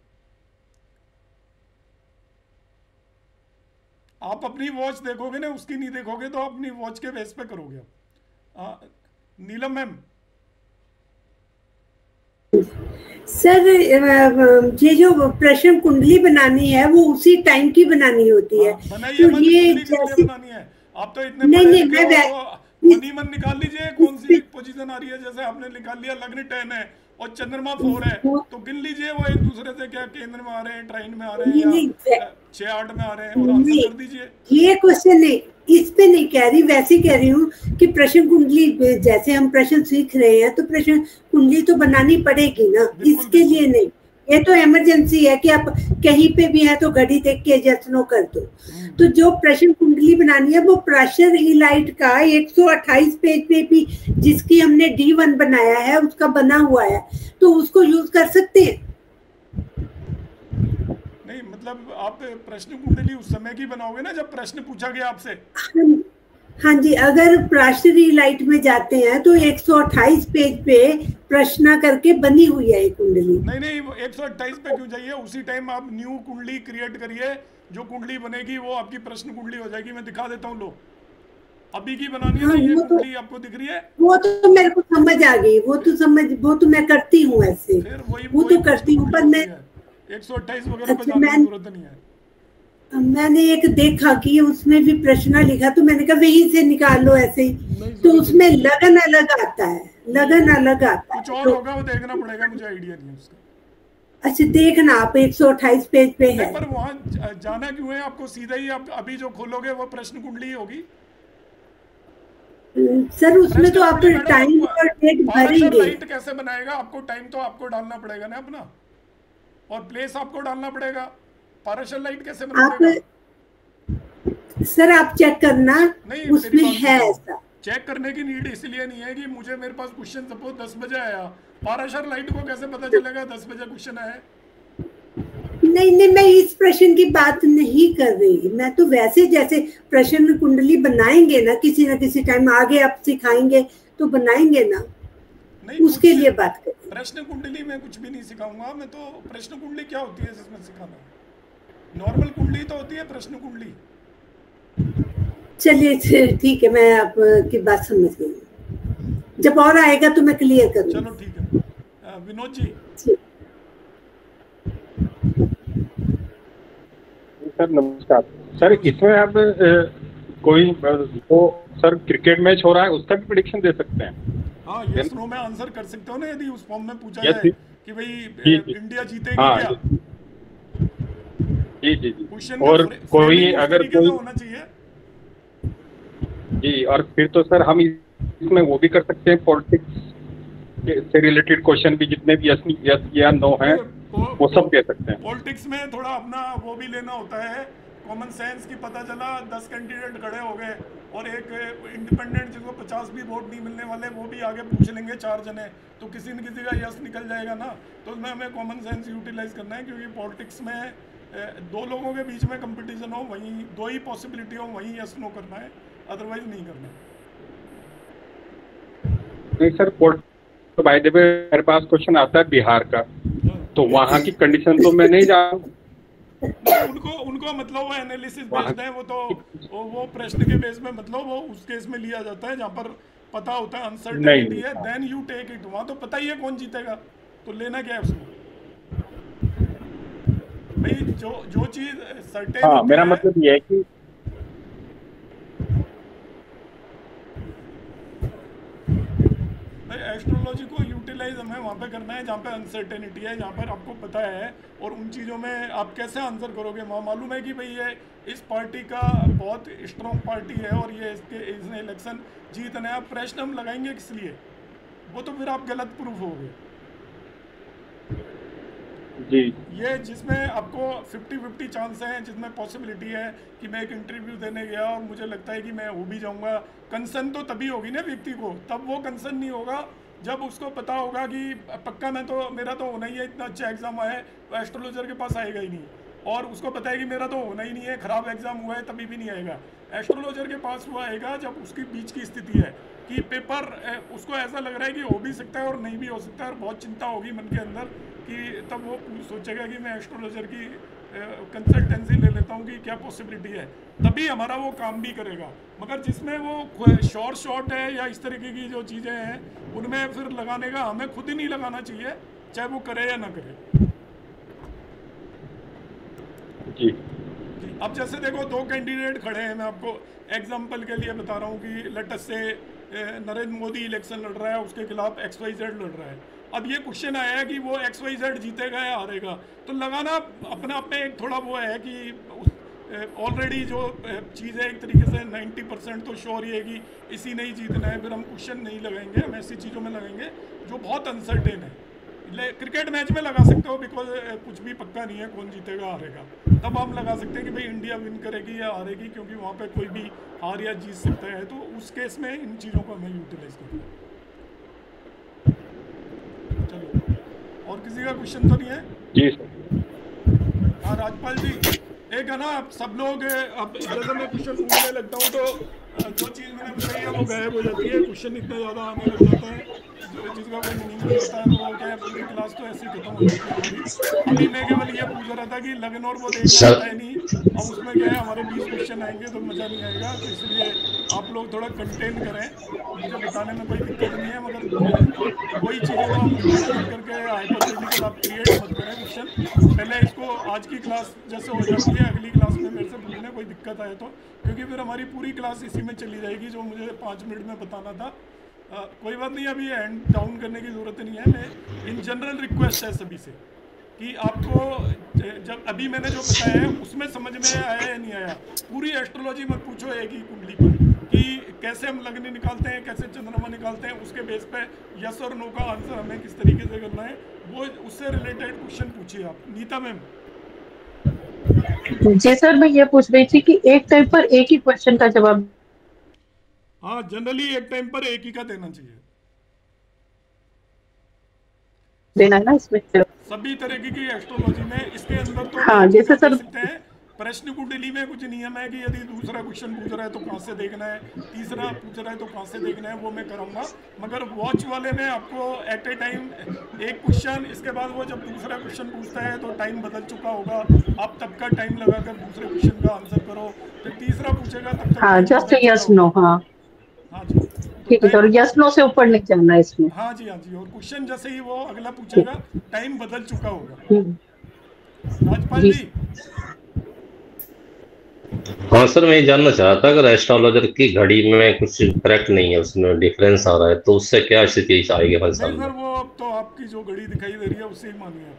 आप अपनी वॉच देखोगे ना, उसकी नहीं देखोगे, तो अपनी वॉच के बेस पे करोगे आप। नीलम मैम।
सर, ये जो प्रश्न कुंडली बनानी है वो उसी टाइम की बनानी होती है।
तो ये जैसे बनानी है, आप तो इतने
नहीं,
मैं मन निकाल लीजिए कौन सी पोजीशन आ रही है। जैसे आपने निकाल लिया लग्न 10 है और चंद्रमा 4 है, तो गिन लीजिए वो एक दूसरे से क्या केंद्र में आ रहे हैं, ट्राइन में आ रहे हैं, या 6-8 में आ रहे हैं, और आंसर कर दीजिए।
ये क्वेश्चन नहीं, इस पे नहीं कह रही, वैसे कह रही हूँ कि प्रश्न कुंडली जैसे हम प्रश्न सीख रहे हैं तो प्रश्न कुंडली तो बनानी पड़ेगी ना, इसके लिए नहीं। ये तो इमरजेंसी है कि आप कहीं पे भी है तो घड़ी देख के एडजस्ट नो कर दो। तो जो प्रश्न कुंडली बनानी है वो प्रेशर इलाइट का 128 पेज पे भी जिसकी हमने D1 बनाया है उसका बना हुआ है, तो उसको यूज कर सकते हैं।
नहीं, मतलब आप प्रश्न कुंडली उस समय की बनाओगे ना जब प्रश्न पूछा गया आपसे।
हाँ जी, अगर प्राश्री लाइट में जाते हैं तो 128 पेज पे प्रश्न करके बनी हुई है ये कुंडली।
नहीं, 128 पे क्यों जाइए, उसी टाइम आप न्यू कुंडली क्रिएट करिए। जो कुंडली बनेगी वो आपकी प्रश्न कुंडली हो जाएगी। मैं दिखा देता हूँ, लो अभी की बनानी है। हाँ, ये कुंडली आपको दिख रही है, वो
तो मेरे को समझ आ गई, वो तो मैं करती हूँ ऐसे, वो तो करती हूँ, पर मैं
128 वगैरह पे जाने की जरूरत नहीं है।
मैंने एक देखा कि उसमें भी प्रश्न लिखा, तो मैंने कहा वहीं से निकाल लो ऐसे ही, तो उसमें लगन अलग आता है, लगन अलग आता है।
कुछ और होगा, वो देखना पड़ेगा, मुझे आइडिया नहीं है उसका।
अच्छा देखना आप 128 पेज पे है।
पर वहां जाना क्यों है आपको? सीधा ही आप अभी जो खोलोगे वो प्रश्न कुंडली होगी
सर, उसमें तो आप टाइम और डेट भरेंगे।
लाइट कैसे बनाएगा? आपको टाइम तो आपको डालना पड़ेगा ना अपना, और प्लेस आपको डालना पड़ेगा। पार्शियल लाइट कैसे बनाएगा?
सर आप चेक करना,
नहीं,
उसमें है ऐसा।
चेक करने की नीड इसलिए नहीं है कि मुझे मेरे पास क्वेश्चन सपोज 10 बजे आया, पार्शियल लाइट को कैसे पता चलेगा 10 बजे क्वेश्चन आया?
नहीं नहीं, मैं इस प्रश्न की बात नहीं कर रही। मैं तो वैसे जैसे प्रश्न कुंडली बनाएंगे ना किसी टाइम, आगे आप सिखाएंगे तो बनाएंगे ना, उसके लिए बात करें।
प्रश्न कुंडली में कुछ भी नहीं सिखाऊंगा मैं तो। प्रश्न कुंडली क्या होती है जिसमें सिखाना? नॉर्मल कुंडली तो होती है प्रश्न कुंडली।
चलिए ठीक है, मैं आपकी बात समझ गई। जब और आएगा तो मैं क्लियर करूंगी।
चलो ठीक है। विनोद जी।
सर नमस्कार। सर इसमें आप कोई वो सर क्रिकेट मैच हो रहा है उसका भी प्रेडिक्शन दे सकते हैं?
हाँ, यस नो में आंसर कर सकते हो ना, यदि उस फॉर्म में पूछा जाए कि भाई इंडिया जीतेगी क्या?
जी जी जी। और कोई अगर कोई
होना चाहिए
जी, और फिर तो सर हम इसमें वो भी कर सकते हैं, पॉलिटिक्स से रिलेटेड क्वेश्चन भी जितने भी यस या नो हैं वो सब कह सकते हैं।
पॉलिटिक्स में थोड़ा अपना वो भी लेना होता है, कॉमन सेंस की। पता चला 10 कैंडिडेट खड़े हो गए और एक इंडिपेंडेंट जिसको 50 भी वोट नहीं मिलने वाले वो भी आगे पूछ लेंगे 4 जने, तो किसी न किसी का यस निकल जाएगा ना। तो उसमें हमें कॉमन सेंस यूटिलाइज करना है, क्योंकि पॉलिटिक्स में 2 लोगों के बीच में कंपटीशन हो, वहीं 2 ही पॉसिबिलिटी हो, वहीं यस नो करना है, अदरवाइज नहीं करना।
नहीं सर, तो बाय द वे मेरे पास क्वेश्चन आता है बिहार का, तो वहाँ की कंडीशन तो मैं नहीं जानता।
उनको मतलब वो एनालिसिस बेस्ड है, वो तो वो प्रश्न के बेस में मतलब वो उस केस में लिया जाता है जहाँ पर पता होता है अनसर्टेनिटी है, देन यू टेक इट। वहाँ तो पता ही है कौन जीतेगा, तो लेना क्या है उसमें? भाई जो चीज सर्टेन,
हाँ, मेरा मतलब ये है कि
एस्ट्रोलॉजी को यूटिलाइज हमें वहाँ पे करना है जहाँ पे अनसर्टेनिटी है, जहाँ पर आपको पता है, और उन चीज़ों में आप कैसे आंसर करोगे। वहाँ मालूम है कि भाई ये इस पार्टी का बहुत स्ट्रॉन्ग पार्टी है और ये इसने इलेक्शन जीतना है, प्रश्न हम लगाएंगे किस लिए? वो तो फिर आप गलत प्रूफ होगे
जी।
ये जिसमें आपको 50-50 चांस हैं, जिसमें पॉसिबिलिटी है कि मैं एक इंटरव्यू देने गया और मुझे लगता है कि मैं हो भी जाऊंगा। कंसर्न तो तभी होगी ना व्यक्ति को, तब वो कंसर्न नहीं होगा जब उसको पता होगा कि पक्का मेरा तो होना ही है, इतना अच्छा एग्जाम आया है, तो एस्ट्रोलॉजर के पास आएगा ही नहीं। और उसको पता है कि मेरा तो होना ही नहीं है, खराब एग्जाम हुआ है, तभी भी नहीं आएगा। एस्ट्रोलॉजर के पास वो आएगा जब उसकी बीच की स्थिति है कि पेपर उसको ऐसा लग रहा है कि हो भी सकता है और नहीं भी हो सकता है, और बहुत चिंता होगी मन के अंदर कि तब वो सोचेगा कि मैं एस्ट्रोलॉजर की कंसल्टेंसी ले लेता हूँ कि क्या पॉसिबिलिटी है, तभी हमारा वो काम भी करेगा। मगर जिसमें वो शॉर्ट है या इस तरीके की जो चीज़ें हैं उनमें फिर लगाने का हमें खुद ही नहीं लगाना चाहिए, चाहे वो करे या ना करे
जी।
अब जैसे देखो 2 कैंडिडेट खड़े हैं, मैं आपको एग्जाम्पल के लिए बता रहा हूँ कि लेटेस्ट से नरेंद्र मोदी इलेक्शन लड़ रहा है, उसके खिलाफ XYZ लड़ रहा है। अब ये क्वेश्चन आया है कि वो XYZ जीतेगा या हारेगा, तो लगाना अपने आप में एक थोड़ा वो है कि ऑलरेडी जो चीज़ है एक तरीके से 90% तो श्योर ही है कि इसी ने ही जीतना है, फिर हम क्वेश्चन नहीं लगाएंगे, हम ऐसी चीज़ों में लगाएंगे जो बहुत अनसर्टेन है। क्रिकेट मैच में लगा सकते हो, बिकॉज कुछ भी पक्का नहीं है कौन जीतेगा हारेगा, तब हम लगा सकते हैं कि भाई इंडिया विन करेगी या हारेगी, क्योंकि वहाँ पे कोई भी हार या जीत सकता है। तो उस केस में इन चीज़ों को हमें यूटिलाइज करना है। चलो, और किसी का क्वेश्चन तो नहीं है?
जी सर।
हाँ राजपाल जी, एक है ना, सब लोग अब जैसे मैं क्वेश्चन पूछने लगता हूँ तो जो चीज़ मैंने बताई है वो गायब हो जाती है, क्वेश्चन इतना ज़्यादा आने लग जाता है जिसका कोई मीनिंग नहीं होता है, तो वो क्या है पूरी क्लास तो ऐसे ही खत्म हो जाती है हमारी। अभी मैं केवल ये पूछ रहा था कि लगन और वो देखना होता है नहीं, अब उसमें क्या है हमारे 20 क्वेश्चन आएंगे तो मज़ा नहीं आएगा, तो इसलिए आप लोग थोड़ा कंटेन करें। मुझे बताने में कोई दिक्कत नहीं है, मगर वही चीज़ों को आप रिपीट करके हाइपोथेटिकल आप क्रिएट मत करें क्वेश्चन। पहले इसको आज की क्लास जैसे हो जाती है, अगली क्लास में मेरे से पूछने कोई दिक्कत आए तो, क्योंकि फिर हमारी पूरी क्लास इसी में चली जाएगी जो मुझे 5 मिनट में बताना था। कोई बात नहीं, अभी हैंड डाउन करने की ज़रूरत नहीं है। मैं इन जनरल रिक्वेस्ट है सभी से कि आपको जब अभी मैंने जो बताया है उसमें समझ में आया या नहीं आया। पूरी एस्ट्रोलॉजी मत पूछो एक ही कुंडली पर कि कैसे हम लग्न निकालते हैं, कैसे चंद्रमा निकालते हैं, उसके बेस पे यस और नो का आंसर हमें किस तरीके से करना है, वो उससे रिलेटेड क्वेश्चन पूछिए आप। नीता मैम।
जी सर, मैं ये पूछ रही थी कि एक टाइम पर एक ही क्वेश्चन का जवाब।
हाँ, जनरली एक टाइम पर एक ही का देना चाहिए,
देना है ना इसमें
सभी तरीके की एस्ट्रोलॉजी में। इसके अंदर तो
हाँ, जैसे सर
सकते हैं प्रश्न कुंडली में कुछ नियम है कि यदि दूसरा क्वेश्चन पूछ रहा है तो कहाँ से देखना है, तीसरा पूछ रहा है तो कहाँ से देखना है, वो मैं कराऊंगा। मगर वॉच वाले में आपको एट ए टाइम एक क्वेश्चन, इसके बाद वो जब दूसरा क्वेश्चन पूछता है तो टाइम बदल चुका होगा, आप तब का टाइम लगाकर दूसरे क्वेश्चन का आंसर करो, फिर तीसरा पूछेगा तब तक।
हाँ, जस्ट यस नो। हाँ
हाँ जी,
ठीक है सर, यस नो से ऊपर नहीं चलना है इसमें।
हाँ जी, हाँ जी। और क्वेश्चन जैसे ही वो अगला पूछेगा टाइम बदल चुका होगा। राजपाल जी।
हाँ सर, मैं ये जानना चाह रहा था अगर एस्ट्रोलॉजर की घड़ी में कुछ करेक्ट नहीं है, उसमें डिफरेंस आ रहा है, तो उससे क्या स्थिति आएगी हर साल में?
सर वो अब तो आपकी जो घड़ी दिखाई दे रही है उससे ही मानिए आप।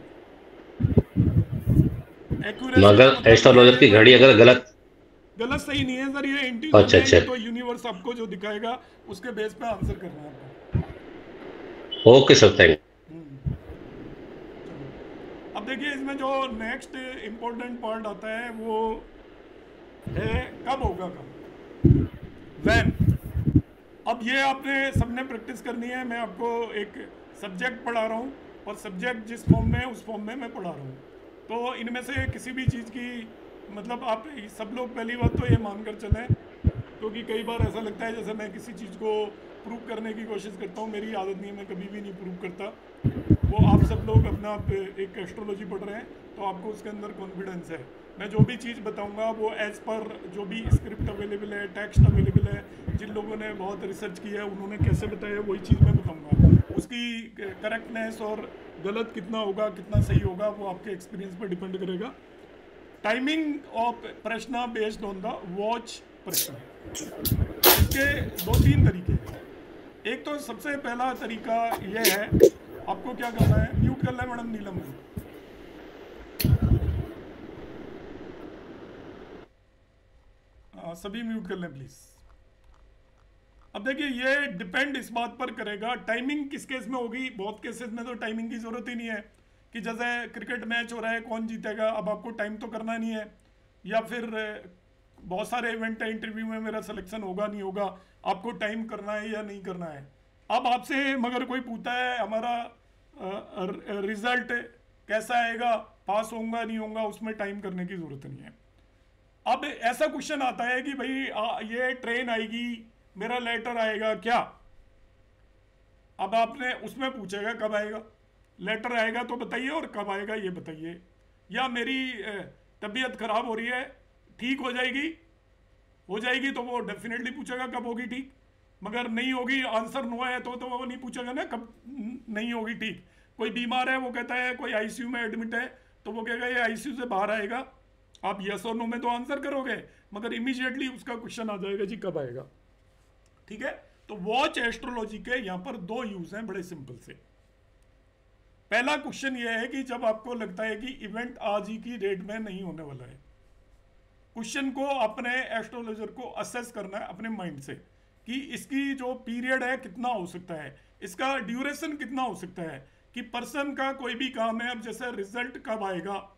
मगर एस्ट्रोलॉजर की घड़ी अगर गलत
सही नहीं है सर, ये इंट्यूशन है, तो यूनिवर्स आपको जो दिखाएगा उसके बेस पे आंसर करना है आपको।
Okay sir, thank you.
अब देखिए इसमें जो नेक्स्ट इम्पोर्टेंट पार्ट आता है वो है कब होगा, कब, व्हेन। अब ये आपने सबने प्रैक्टिस करनी है। मैं आपको एक सब्जेक्ट पढ़ा रहा हूँ और सब्जेक्ट जिस फॉर्म में है उस फॉर्म में मैं पढ़ा रहा हूँ, तो इनमें से किसी भी चीज़ की मतलब आप सब लोग पहली बात तो ये मानकर चलें, क्योंकि कई बार ऐसा लगता है जैसे मैं किसी चीज़ को प्रूव करने की कोशिश करता हूँ, मेरी आदत नहीं है, मैं कभी भी नहीं प्रूव करता। वो आप सब लोग अपना एक एस्ट्रोलॉजी पढ़ रहे हैं तो आपको उसके अंदर कॉन्फिडेंस है। मैं जो भी चीज़ बताऊंगा वो एज़ पर जो भी स्क्रिप्ट अवेलेबल है, टेक्स्ट अवेलेबल है, जिन लोगों ने बहुत रिसर्च किया है उन्होंने कैसे बताया वही चीज़ मैं बताऊंगा। उसकी करेक्टनेस और गलत कितना होगा, कितना सही होगा, वो आपके एक्सपीरियंस पर डिपेंड करेगा। टाइमिंग ऑफ प्रश्न बेस्ड ऑन द वॉच प्रश्न, इसके 2-3 तरीके हैं। एक तो सबसे पहला तरीका ये है, आपको क्या करना है, म्यूट कर लें मैडम नीलम को। सभी म्यूट कर लें प्लीज। अब देखिए ये डिपेंड इस बात पर करेगा टाइमिंग किस केस में होगी। बहुत केसेस में तो टाइमिंग की जरूरत ही नहीं है कि जैसे क्रिकेट मैच हो रहा है कौन जीतेगा, अब आपको टाइम तो करना नहीं है, या फिर बहुत सारे इवेंट है, इंटरव्यू में मेरा सिलेक्शन होगा नहीं होगा, आपको टाइम करना है या नहीं करना है। अब आपसे मगर कोई पूछता है हमारा रिजल्ट कैसा आएगा, पास होऊंगा नहीं होऊंगा, उसमें टाइम करने की जरूरत नहीं है। अब ऐसा क्वेश्चन आता है कि भाई ये ट्रेन आएगी, मेरा लेटर आएगा क्या। अब आपने उसमें पूछेगा कब आएगा, लेटर आएगा तो बताइए और कब आएगा ये बताइए। या मेरी तबीयत खराब हो रही है, ठीक हो जाएगी तो वो डेफिनेटली पूछेगा कब होगी ठीक। मगर नहीं होगी, आंसर नो है तो वो नहीं पूछेगा ना कब नहीं होगी ठीक। कोई बीमार है वो कहता है कोई आईसीयू में एडमिट है तो वो कहेगा ये आईसीयू से बाहर आएगा, आप यस और नो में तो आंसर करोगे, मगर इमीडिएटली उसका क्वेश्चन आ जाएगा जी कब आएगा। ठीक है, तो वॉच एस्ट्रोलॉजी के यहाँ पर 2 यूज हैं बड़े सिंपल से। पहला क्वेश्चन ये है कि जब आपको लगता है कि इवेंट आज ही की डेट में नहीं होने वाला है, क्वेश्चन को अपने एस्ट्रोलॉजर को असेस करना है अपने माइंड से कि इसकी जो पीरियड है कितना हो सकता है, इसका ड्यूरेशन कितना हो सकता है, कि पर्सन का कोई भी काम है, अब जैसे रिजल्ट कब आएगा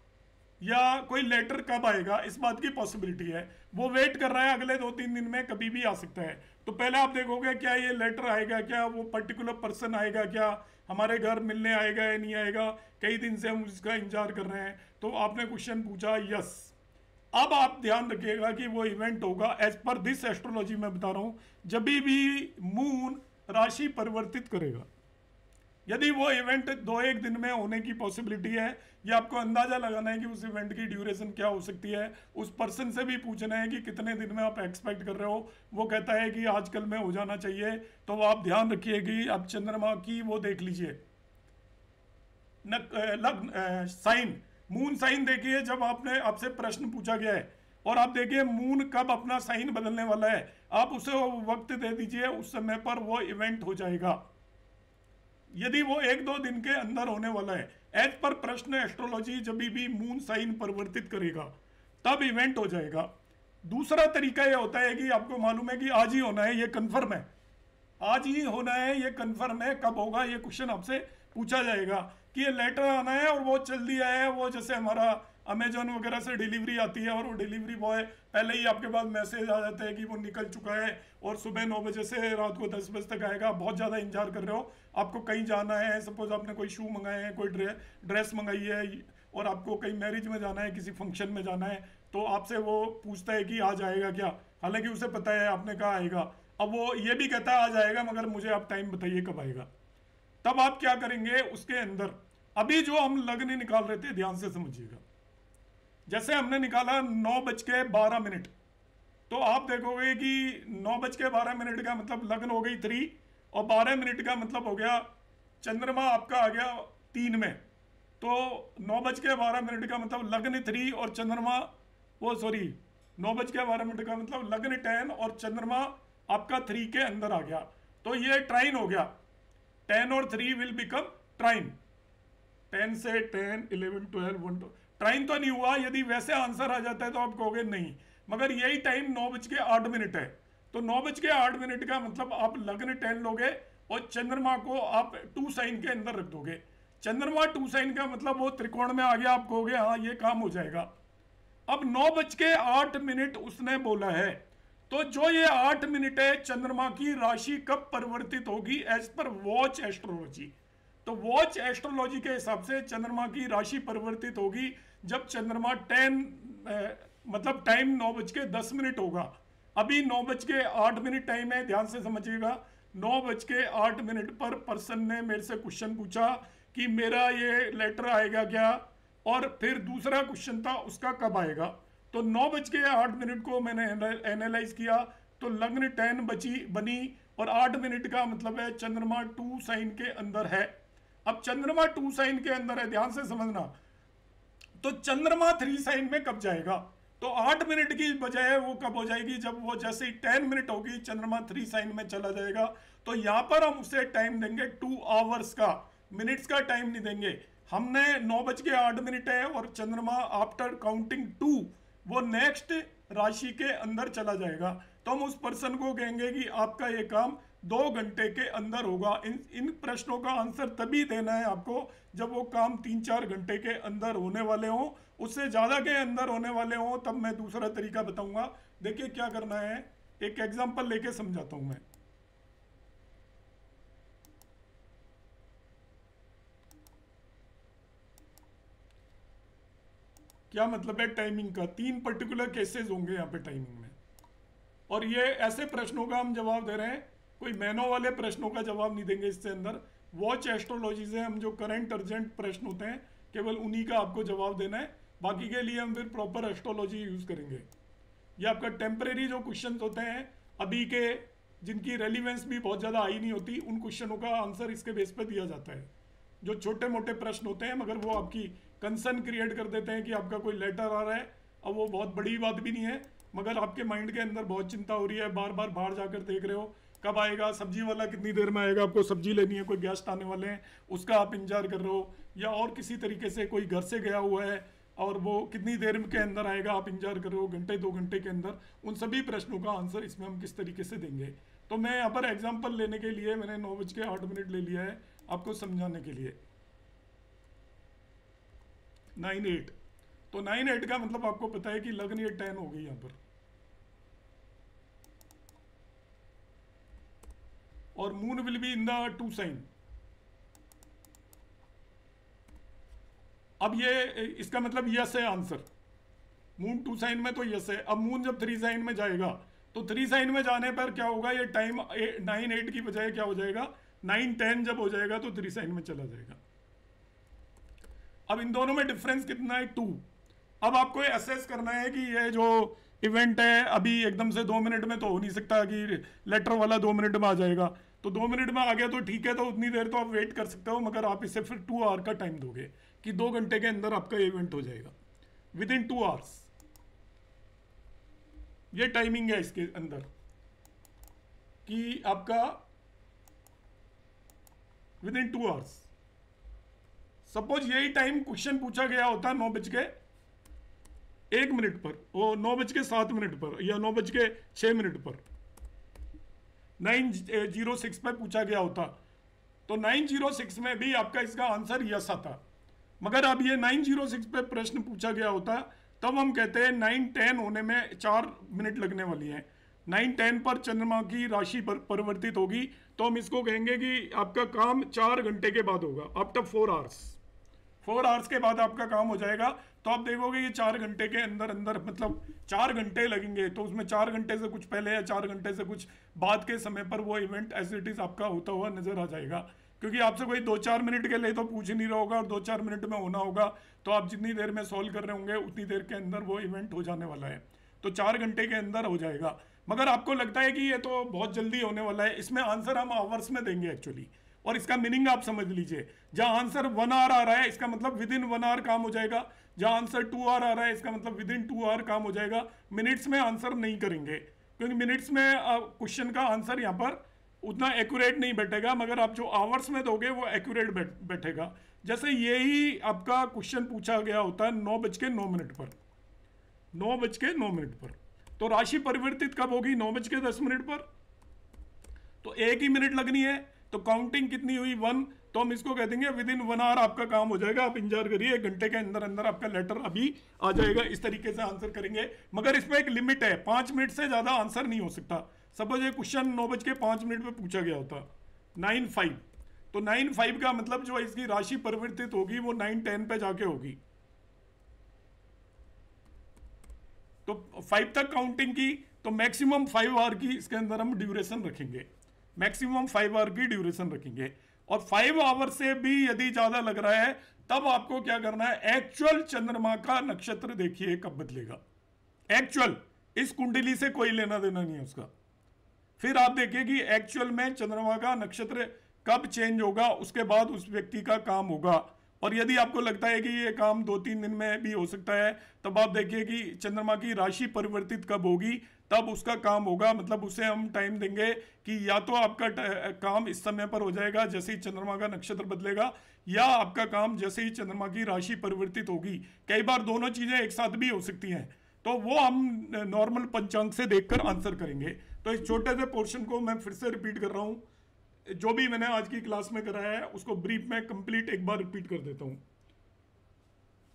या कोई लेटर कब आएगा, इस बात की पॉसिबिलिटी है, वो वेट कर रहा है अगले 2-3 दिन में कभी भी आ सकता है। तो पहले आप देखोगे क्या ये लेटर आएगा, क्या वो पर्टिकुलर पर्सन आएगा, क्या हमारे घर मिलने आएगा या नहीं आएगा, कई दिन से हम उसका इंतजार कर रहे हैं। तो आपने क्वेश्चन पूछा यस। अब आप ध्यान रखिएगा कि वो इवेंट होगा एज पर दिस एस्ट्रोलॉजी में बता रहा हूं, जब भी मून राशि परिवर्तित करेगा। यदि वो इवेंट 2-1 दिन में होने की पॉसिबिलिटी है, या आपको अंदाजा लगाना है कि उस इवेंट की ड्यूरेशन क्या हो सकती है, उस पर्सन से भी पूछना है कि कितने दिन में आप एक्सपेक्ट कर रहे हो, वो कहता है कि आजकल में हो जाना चाहिए, तो आप ध्यान रखिए कि आप चंद्रमा की वो देख लीजिए साइन, मून साइन देखिए। जब आपसे प्रश्न पूछा गया है और आप देखिए मून कब अपना साइन बदलने वाला है, आप उसे वक्त दे दीजिए, उस समय पर वो इवेंट हो जाएगा। यदि वो 1-2 दिन के अंदर होने वाला है, एज पर प्रश्न एस्ट्रोलॉजी जब भी मून साइन परिवर्तित करेगा तब इवेंट हो जाएगा। दूसरा तरीका यह होता है कि आपको मालूम है कि आज ही होना है, ये कंफर्म है, आज ही होना है, ये कंफर्म है। कब होगा ये क्वेश्चन आपसे पूछा जाएगा कि ये लेटर आना है और वो चल दिया है, वो जैसे हमारा अमेजोन वगैरह से डिलीवरी आती है और वो डिलीवरी बॉय पहले ही आपके पास मैसेज आ जाता है कि वो निकल चुका है और सुबह 9 बजे से रात को 10 बजे तक आएगा। बहुत ज़्यादा इंतजार कर रहे हो, आपको कहीं जाना है, सपोज आपने कोई शू मंगाए हैं, कोई ड्रेस मंगाई है और आपको कहीं मैरिज में जाना है, किसी फंक्शन में जाना है, तो आपसे वो पूछता है कि आज आएगा क्या, हालांकि उसे पता है आपने कहा आएगा। अब वो ये भी कहता है आज आएगा मगर मुझे आप टाइम बताइए कब आएगा। तब आप क्या करेंगे, उसके अंदर अभी जो हम लग्न निकाल रहे थे ध्यान से समझिएगा, जैसे हमने निकाला 9:12, तो आप देखोगे कि 9:12 का मतलब लग्न हो गई 3 और 12 मिनट का मतलब हो गया चंद्रमा आपका आ गया 3 में। तो 9:12 का मतलब लग्न 3 और चंद्रमा 9:12 का मतलब लग्न 10 और चंद्रमा आपका 3 के अंदर आ गया। तो ये ट्राइन हो गया, 10 और 3 विल बिकम ट्राइन। 10 से 10, 11, 12, 1, 2 ट्राइन तो नहीं हुआ। यदि वैसे आंसर आ जाता है तो आप कहोगे नहीं, मगर यही टाइम 9:08 है। तो 9:08 का मतलब आप लग्न 10 लोगे और चंद्रमा को आप 2 साइन के अंदर रख दोगे। चंद्रमा 2 साइन का मतलब वो त्रिकोण में आ गया, आप कहोगे हाँ ये काम हो जाएगा। अब 9:08 उसने बोला है, तो जो ये 8 मिनट है चंद्रमा की राशि कब परिवर्तित होगी एज पर वॉच एस्ट्रोलॉजी। तो वॉच एस्ट्रोलॉजी के हिसाब से चंद्रमा की राशि परिवर्तित होगी जब चंद्रमा 10 मतलब टाइम 9:10 होगा। अभी 9:08 टाइम है, ध्यान से समझिएगा। 9:08 पर पर्सन ने मेरे से क्वेश्चन पूछा कि मेरा ये लेटर आएगा क्या, और फिर दूसरा क्वेश्चन था उसका कब आएगा। तो 9:08 को मैंने एनालाइज किया तो लग्न 10 बनी और 8 मिनट का मतलब है चंद्रमा 2 साइन के अंदर है। अब चंद्रमा 2 साइन के अंदर है, ध्यान से समझना। तो चंद्रमा 3 साइन में कब जाएगा, तो 8 मिनट की बजाय वो कब हो जाएगी, जब वो जैसे ही 10 मिनट होगी चंद्रमा 3 साइन में चला जाएगा। तो यहाँ पर हम उसे टाइम देंगे 2 आवर्स का, मिनट्स का टाइम नहीं देंगे। हमने 9:08 है और चंद्रमा आफ्टर काउंटिंग 2 वो नेक्स्ट राशि के अंदर चला जाएगा। तो हम उस पर्सन को कहेंगे कि आपका ये काम 2 घंटे के अंदर होगा। इन प्रश्नों का आंसर तभी देना है आपको जब वो काम 3-4 घंटे के अंदर होने वाले हों। उससे ज़्यादा के अंदर होने वाले हों तब मैं दूसरा तरीका बताऊंगा। देखिए क्या करना है, एक एग्जाम्पल लेके समझाता हूं मैं। क्या मतलब है टाइमिंग का, 3 पर्टिकुलर केसेस होंगे यहाँ पे टाइमिंग में, और ये ऐसे प्रश्नों का हम जवाब दे रहे हैं, कोई मैनो वाले प्रश्नों का जवाब नहीं देंगे इसके अंदर। वॉच एस्ट्रोलॉजी से हम जो करंट अर्जेंट प्रश्न होते हैं केवल उन्हीं का आपको जवाब देना है, बाकी के लिए हम फिर प्रॉपर एस्ट्रोलॉजी यूज करेंगे। ये आपका टेम्परेरी जो क्वेश्चन होते हैं अभी के, जिनकी रेलिवेंस भी बहुत ज़्यादा हाई नहीं होती, उन क्वेश्चनों का आंसर इसके बेस पर दिया जाता है। जो छोटे मोटे प्रश्न होते हैं मगर वो आपकी कंसर्न क्रिएट कर देते हैं कि आपका कोई लेटर आ रहा है, अब वो बहुत बड़ी बात भी नहीं है मगर आपके माइंड के अंदर बहुत चिंता हो रही है, बार बार बाहर जाकर देख रहे हो कब आएगा, सब्जी वाला कितनी देर में आएगा, आपको सब्जी लेनी है, कोई गेस्ट आने वाले हैं उसका आप इंतजार कर रहे हो, या और किसी तरीके से कोई घर से गया हुआ है और वो कितनी देर के अंदर आएगा आप इंतजार कर रहे हो, घंटे 2 घंटे के अंदर। उन सभी प्रश्नों का आंसर इसमें हम किस तरीके से देंगे। तो मैं यहाँ पर एग्जाम्पल लेने के लिए मैंने 9:08 ले लिया है आपको समझाने के लिए। 9:08 तो 9:08 का मतलब आपको पता है कि लग्न ये 10 हो गई यहाँ पर, और moon will be in the 2 sign. अब ये इसका मतलब यस है आंसर, मून 2 साइन में तो यस है। अब मून जब 3 साइन में जाएगा तो 3 साइन में जाने पर क्या होगा, ये टाइम 9:08 की बजाय क्या हो जाएगा 9:10 जब हो जाएगा तो 3 साइन में चला जाएगा। अब इन दोनों में डिफरेंस कितना है 2। अब आपको असेस करना है कि ये जो इवेंट है अभी एकदम से 2 मिनट में तो हो नहीं सकता कि लेटर वाला 2 मिनट में आ जाएगा। तो 2 मिनट में आ गया तो ठीक है, तो उतनी देर तो आप वेट कर सकते हो, मगर आप इसे फिर 2 आवर का टाइम दोगे कि 2 घंटे के अंदर आपका इवेंट हो जाएगा, विद इन 2 आवर्स। ये टाइमिंग है इसके अंदर कि आपका विद इन 2 आवर्स। सपोज यही टाइम क्वेश्चन पूछा गया होता 9:01 पर, वो 9:07 पर या 9:06 पर, 9:06 पे पूछा गया होता, तो 9:06 में भी आपका इसका आंसर यस आता। मगर अब ये 9:06 पे प्रश्न पूछा गया होता, तब हम कहते हैं 9:10 होने में 4 मिनट लगने वाली है। 9:10 पर चंद्रमा की राशि पर परिवर्तित होगी, तो हम इसको कहेंगे कि आपका काम 4 घंटे के बाद होगा, आफ्टर 4 आवर्स। 4 आवर्स के बाद आपका काम हो जाएगा। तो आप देखोगे ये 4 घंटे के अंदर अंदर, मतलब 4 घंटे लगेंगे, तो उसमें 4 घंटे से कुछ पहले या 4 घंटे से कुछ बाद के समय पर वो इवेंट एज इट इज आपका होता हुआ नजर आ जाएगा। क्योंकि आपसे कोई 2-4 मिनट के लिए तो पूछ नहीं रहा होगा, और 2-4 मिनट में होना होगा, तो आप जितनी देर में सॉल्व कर रहे होंगे उतनी देर के अंदर वो इवेंट हो जाने वाला है। तो 4 घंटे के अंदर हो जाएगा। मगर आपको लगता है कि ये तो बहुत जल्दी होने वाला है, इसमें आंसर हम आवर्स में देंगे एक्चुअली। और इसका मीनिंग आप समझ लीजिए, जहां आंसर 1 आवर आ रहा है इसका मतलब विद इन 1 आवर काम हो जाएगा, जहां आंसर 2 आवर आ रहा है इसका मतलब विद इन 2 आवर काम हो जाएगा। मिनट्स में आंसर नहीं करेंगे, क्योंकि मिनट्स में क्वेश्चन का आंसर यहाँ पर उतना एक्यूरेट नहीं बैठेगा, मगर आप जो आवर्स में दोगे वो एक्यूरेट बैठेगा। जैसे यही आपका क्वेश्चन पूछा गया होता है 9:09 पर, 9:09 पर, तो राशि परिवर्तित कब होगी? 9:10 पर। तो 1 ही मिनट लगनी है, तो काउंटिंग कितनी हुई? 1। तो हम इसको कह देंगे विद इन 1 आवर आपका काम हो जाएगा। आप इंतजार करिए, 1 घंटे के अंदर अंदर आपका लेटर अभी आ जाएगा। इस तरीके से आंसर करेंगे, मगर इसमें एक लिमिट है, 5 मिनट से ज्यादा आंसर नहीं हो सकता। सपोज ये क्वेश्चन 9:05 पे पूछा गया होता 9:05, तो 9:05 का मतलब जो इसकी राशि परिवर्तित होगी वो 9:10 पे जाके होगी। तो 5 तक काउंटिंग की, तो मैक्सिमम 5 आवर की इसके अंदर हम ड्यूरेशन रखेंगे, मैक्सिमम 5 आवर की ड्यूरेशन रखेंगे। और 5 आवर से भी यदि ज्यादा लग रहा है, तब आपको क्या करना है, एक्चुअल चंद्रमा का नक्षत्र देखिए कब बदलेगा। एक्चुअल, इस कुंडली से कोई लेना देना नहीं है उसका। फिर आप देखिए कि एक्चुअल में चंद्रमा का नक्षत्र कब चेंज होगा, उसके बाद उस व्यक्ति का काम होगा। और यदि आपको लगता है कि ये काम 2-3 दिन में भी हो सकता है, तब आप देखिए कि चंद्रमा की राशि परिवर्तित कब होगी, तब उसका काम होगा। मतलब उसे हम टाइम देंगे कि या तो आपका काम इस समय पर हो जाएगा जैसे ही चंद्रमा का नक्षत्र बदलेगा, या आपका काम जैसे ही चंद्रमा की राशि परिवर्तित होगी। कई बार दोनों चीजें एक साथ भी हो सकती हैं, तो वो हम नॉर्मल पंचांग से देखकर आंसर करेंगे। तो इस छोटे से पोर्शन को मैं फिर से रिपीट कर रहा हूं, जो भी मैंने आज की क्लास में कराया है उसको ब्रीफ में कंप्लीट एक बार रिपीट कर देता हूं,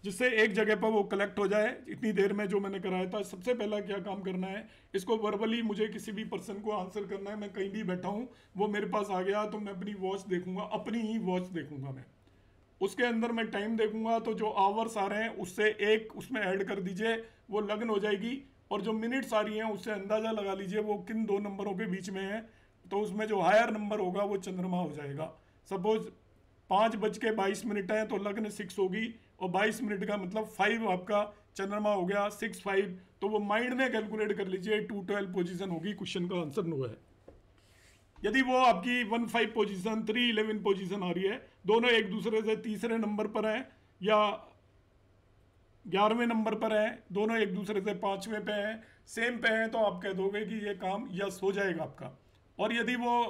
जिससे एक जगह पर वो कलेक्ट हो जाए इतनी देर में जो मैंने कराया था। सबसे पहला क्या काम करना है, इसको वर्बली मुझे किसी भी पर्सन को आंसर करना है। मैं कहीं भी बैठा हूं, वो मेरे पास आ गया तो मैं अपनी वॉच देखूंगा, अपनी ही वॉच देखूंगा मैं, उसके अंदर मैं टाइम देखूंगा। तो जो आवर्स आ रहे हैं उससे 1 उसमें ऐड कर दीजिए, वो लग्न हो जाएगी। और जो मिनट्स आ रही हैं उससे अंदाजा लगा लीजिए वो किन 2 नंबरों के बीच में है, तो उसमें जो हायर नंबर होगा वो चंद्रमा हो जाएगा। सपोज 5:22 है, तो लग्न 6 होगी, और 22 मिनट का मतलब 5 आपका चंद्रमा हो गया, 6-5। तो वो माइंड में कैलकुलेट कर लीजिए, 212 पोजीशन होगी, क्वेश्चन का आंसर 9 है। यदि वो आपकी 15 पोजीशन, 311 पोजीशन आ रही है, दोनों एक दूसरे से तीसरे नंबर पर है या 11वें नंबर पर है, दोनों एक दूसरे से 5वें पे हैं, सेम पे हैं, तो आप कह दोगे कि ये काम यस हो जाएगा आपका। और यदि वो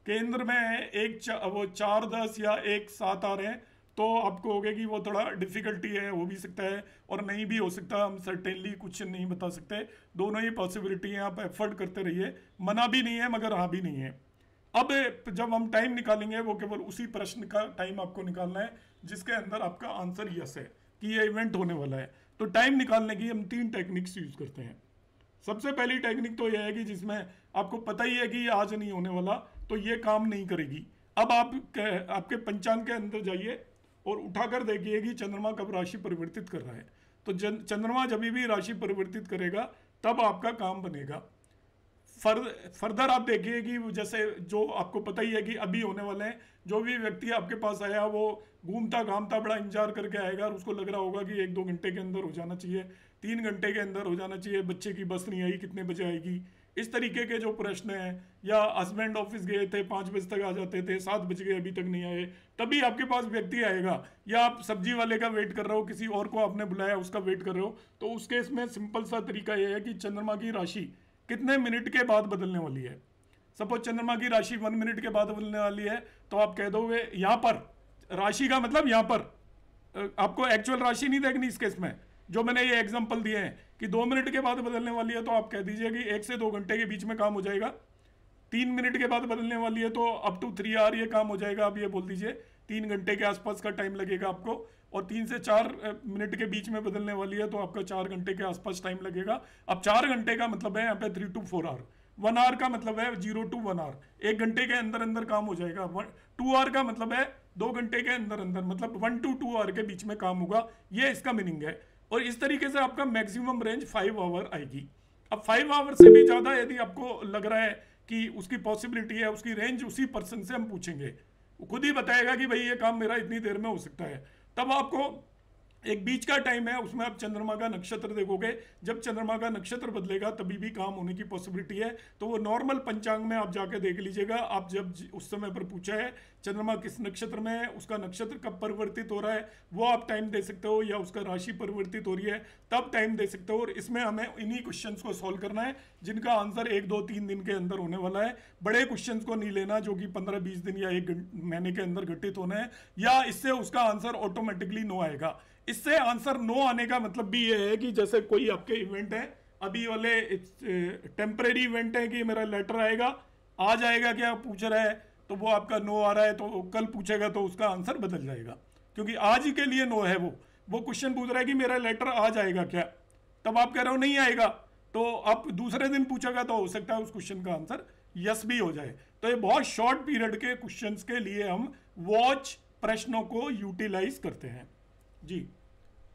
केंद्र में है, वो 4-10 या 1-7 आ रहे हैं, तो आपको होगा कि वो थोड़ा डिफिकल्टी है, हो भी सकता है और नहीं भी हो सकता। हम सर्टेनली कुछ नहीं बता सकते, दोनों ही पॉसिबिलिटी हैं। आप एफर्ट करते रहिए, मना भी नहीं है मगर हाँ भी नहीं है। अब जब हम टाइम निकालेंगे वो केवल उसी प्रश्न का टाइम आपको निकालना है जिसके अंदर आपका आंसर यस है कि ये इवेंट होने वाला है। तो टाइम निकालने की हम 3 टेक्निक्स यूज करते हैं। सबसे पहली टेक्निक तो यह है कि जिसमें आपको पता ही है कि ये आज नहीं होने वाला, तो ये काम नहीं करेगी। अब आप आपके पंचांग के अंदर जाइए और उठाकर देखिए कि चंद्रमा कब राशि परिवर्तित कर रहा है। तो चंद्रमा जब भी राशि परिवर्तित करेगा तब आपका काम बनेगा। फर्दर आप देखिए कि जैसे जो आपको पता ही है कि अभी होने वाले हैं, जो भी व्यक्ति आपके पास आया वो घूमता घामता बड़ा इंतजार करके आएगा और उसको लग रहा होगा कि 1-2 घंटे के अंदर हो जाना चाहिए, 3 घंटे के अंदर हो जाना चाहिए, बच्चे की बस नहीं आई, कितने बजे आएगी, इस तरीके के जो प्रश्न हैं। या हस्बैंड ऑफिस गए थे, 5 बजे तक आ जाते थे, 7 बज गए अभी तक नहीं आए, तभी आपके पास व्यक्ति आएगा। या आप सब्जी वाले का वेट कर रहे हो, किसी और को आपने बुलाया उसका वेट कर रहे हो, तो उस केस में सिंपल सा तरीका यह है कि चंद्रमा की राशि कितने मिनट के बाद बदलने वाली है। सपोज चंद्रमा की राशि 1 मिनट के बाद बदलने वाली है, तो आप कह दोगे यहाँ पर, राशि का मतलब यहाँ पर आपको एक्चुअल राशि नहीं देखनी इस केस में, जो मैंने ये एग्जांपल दिए हैं कि 2 मिनट के बाद बदलने वाली है तो आप कह दीजिए कि 1 से 2 घंटे के बीच में काम हो जाएगा। 3 मिनट के बाद बदलने वाली है तो अप टू 3 आवर ये काम हो जाएगा। आप ये बोल दीजिए 3 घंटे के आसपास का टाइम लगेगा आपको। और 3 से 4 मिनट के बीच में बदलने वाली है तो आपका 4 घंटे के आसपास टाइम लगेगा। अब 4 घंटे का मतलब है यहाँ पे 3 to 4 आवर। 1 आवर का मतलब है 0 to 1 आवर। 1 घंटे के अंदर अंदर काम हो जाएगा। 2 आवर का मतलब है 2 घंटे के अंदर अंदर, मतलब 1 to 2 आवर के बीच में काम होगा। ये इसका मीनिंग है। और इस तरीके से आपका मैक्सिमम रेंज 5 आवर आएगी। अब 5 आवर से भी ज़्यादा यदि आपको लग रहा है कि उसकी पॉसिबिलिटी है, उसकी रेंज उसी पर्सन से हम पूछेंगे, वो खुद ही बताएगा कि भाई ये काम मेरा इतनी देर में हो सकता है। तब आपको एक बीच का टाइम है, उसमें आप चंद्रमा का नक्षत्र देखोगे। जब चंद्रमा का नक्षत्र बदलेगा तभी भी काम होने की पॉसिबिलिटी है। तो वो नॉर्मल पंचांग में आप जाके देख लीजिएगा। आप जब उस समय पर पूछा है चंद्रमा किस नक्षत्र में है, उसका नक्षत्र कब परिवर्तित हो रहा है, वो आप टाइम दे सकते हो, या उसका राशि परिवर्तित हो रही है तब टाइम दे सकते हो। और इसमें हमें इन्हीं क्वेश्चंस को सॉल्व करना है जिनका आंसर 1, 2, 3 दिन के अंदर होने वाला है। बड़े क्वेश्चंस को नहीं लेना जो कि 15-20 दिन या 1 महीने के अंदर घटित होना है, या इससे उसका आंसर ऑटोमेटिकली नो आएगा। इससे आंसर नो आने का मतलब भी ये है कि जैसे कोई आपके इवेंट है, अभी वाले टेम्परेरी इवेंट है कि मेरा लेटर आएगा, आज आएगा क्या पूछ रहा है, तो वो आपका नो आ रहा है तो कल पूछेगा तो उसका आंसर बदल जाएगा, क्योंकि आज ही के लिए नो है। वो क्वेश्चन पूछ रहा है कि मेरा लेटर आज आएगा क्या, तब आप कह रहे हो नहीं आएगा, तो आप दूसरे दिन पूछेगा तो हो सकता है उस क्वेश्चन का आंसर यस भी हो जाए। तो ये बहुत शॉर्ट पीरियड के क्वेश्चंस के लिए हम वॉच प्रश्नों को यूटिलाइज करते हैं। जी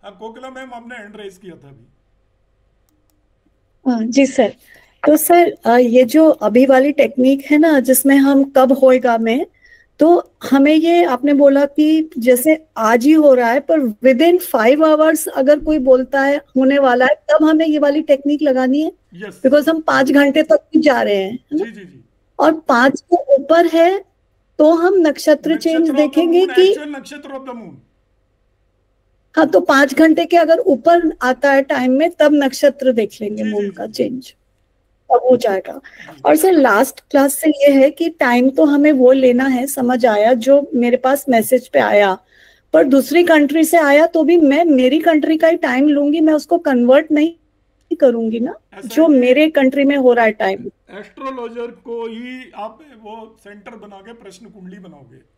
हाँ कोकिला मैम, आपने हैंड रेज किया था अभी।
जी सर। तो सर ये जो अभी वाली टेक्निक है ना जिसमें हम कब होएगा में, तो हमें ये आपने बोला कि जैसे आज ही हो रहा है पर विद इन 5 आवर्स अगर कोई बोलता है होने वाला है तब हमें ये वाली टेक्निक लगानी है। बिकॉज हम 5 घंटे तक भी जा रहे हैं, है ना? और 5 के ऊपर है तो हम नक्षत्र चेंज देखेंगे कि
नक्षत्र ऑफ द मून।
हाँ, तो 5 घंटे के अगर ऊपर आता है टाइम में तब नक्षत्र देख लेंगे मून का चेंज, तब हो जाएगा। और सर लास्ट क्लास से ये है कि टाइम तो हमें वो लेना है, समझ आया, जो मेरे पास मैसेज पे आया, पर दूसरी कंट्री से आया तो भी मैं मेरी कंट्री का ही टाइम लूंगी, मैं उसको कन्वर्ट नहीं करूंगी ना, जो मेरे कंट्री में हो रहा है टाइम।
एस्ट्रोलॉजर को ही आप वो सेंटर बना के प्रश्न कुंडली बनाओगे,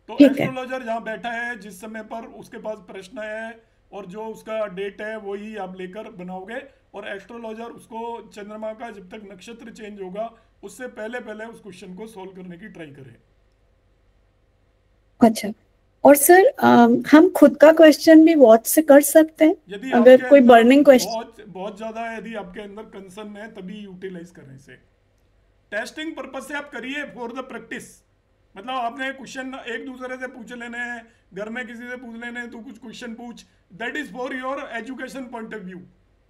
तो एस्ट्रोलॉजर जहाँ बैठा है जिस समय पर उसके पास प्रश्न है और जो उसका डेट है वही आप लेकर बनाओगे, और एस्ट्रोलॉजर उसको चंद्रमा का जब तक नक्षत्र चेंज होगा उससे पहले पहले उस क्वेश्चन को सॉल्व करने की ट्राई करें।
अच्छा, और सर हम खुद का क्वेश्चन भी वॉच से कर सकते हैं
यदि
अगर कोई बर्निंग क्वेश्चन
बहुत ज्यादा यदि आपके अंदर कंसर्न है तभी यूटिलाइज करें से। टेस्टिंग पर्पज से आप करिए फॉर द प्रैक्टिस, मतलब आपने क्वेश्चन एक दूसरे से पूछ लेने हैं, घर में किसी से पूछ लेने हैं, तो कुछ क्वेश्चन पूछ, that is for your education point of view,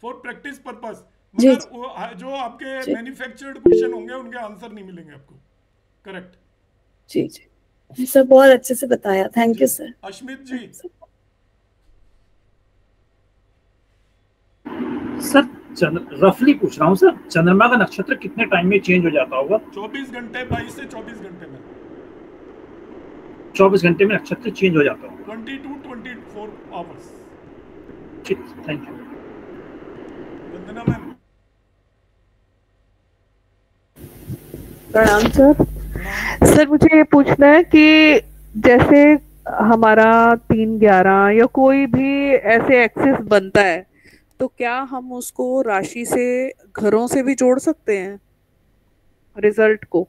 for practice purpose. मगर जो आपके मैन्युफैक्चर्ड क्वेश्चन होंगे उनके आंसर नहीं मिलेंगे आपको। करेक्ट
जी जी सर, बहुत अच्छे से बताया, thank you sir.
Ashmit ji.
Sir रफली पूछ रहा हूँ सर, चंद्रमा का नक्षत्र कितने टाइम में चेंज हो जाता होगा?
24 घंटे, 22 से 24 घंटे में।
24 घंटे में नक्षत्र चेंज हो जाता होगा।
20 to 24 आवर्स।
ठीक, थैंक यू।
Vandana ma'am.
प्रणाम सर। सर मुझे ये पूछना है कि जैसे हमारा 3-11 या कोई भी ऐसे एक्सिस बनता है तो क्या हम उसको राशि से, घरों से भी जोड़ सकते हैं रिजल्ट को?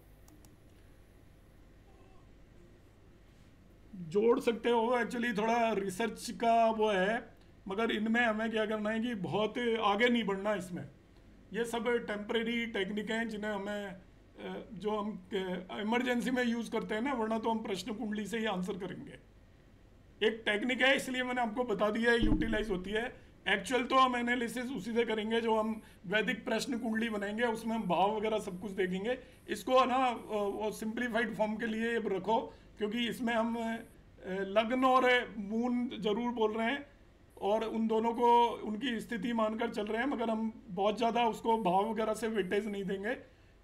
जोड़ सकते हो, एक्चुअली थोड़ा रिसर्च का वो है, मगर इनमें हमें क्या करना है कि बहुत आगे नहीं बढ़ना इसमें। ये सब टेम्परेरी टेक्निक हैं जिन्हें हमें जो हम इमरजेंसी में यूज़ करते हैं ना, वरना तो हम प्रश्न कुंडली से ही आंसर करेंगे। एक टेक्निक है इसलिए मैंने आपको बता दिया है, यूटिलाइज होती है। एक्चुअल तो हम एनालिसिस उसी से करेंगे जो हम वैदिक प्रश्न कुंडली बनाएंगे, उसमें हम भाव वगैरह सब कुछ देखेंगे। इसको ना वो सिंप्लीफाइड फॉर्म के लिए रखो, क्योंकि इसमें हम लग्न और मून जरूर बोल रहे हैं और उन दोनों को उनकी स्थिति मानकर चल रहे हैं, मगर हम बहुत ज़्यादा उसको भाव वगैरह से वेटेज नहीं देंगे।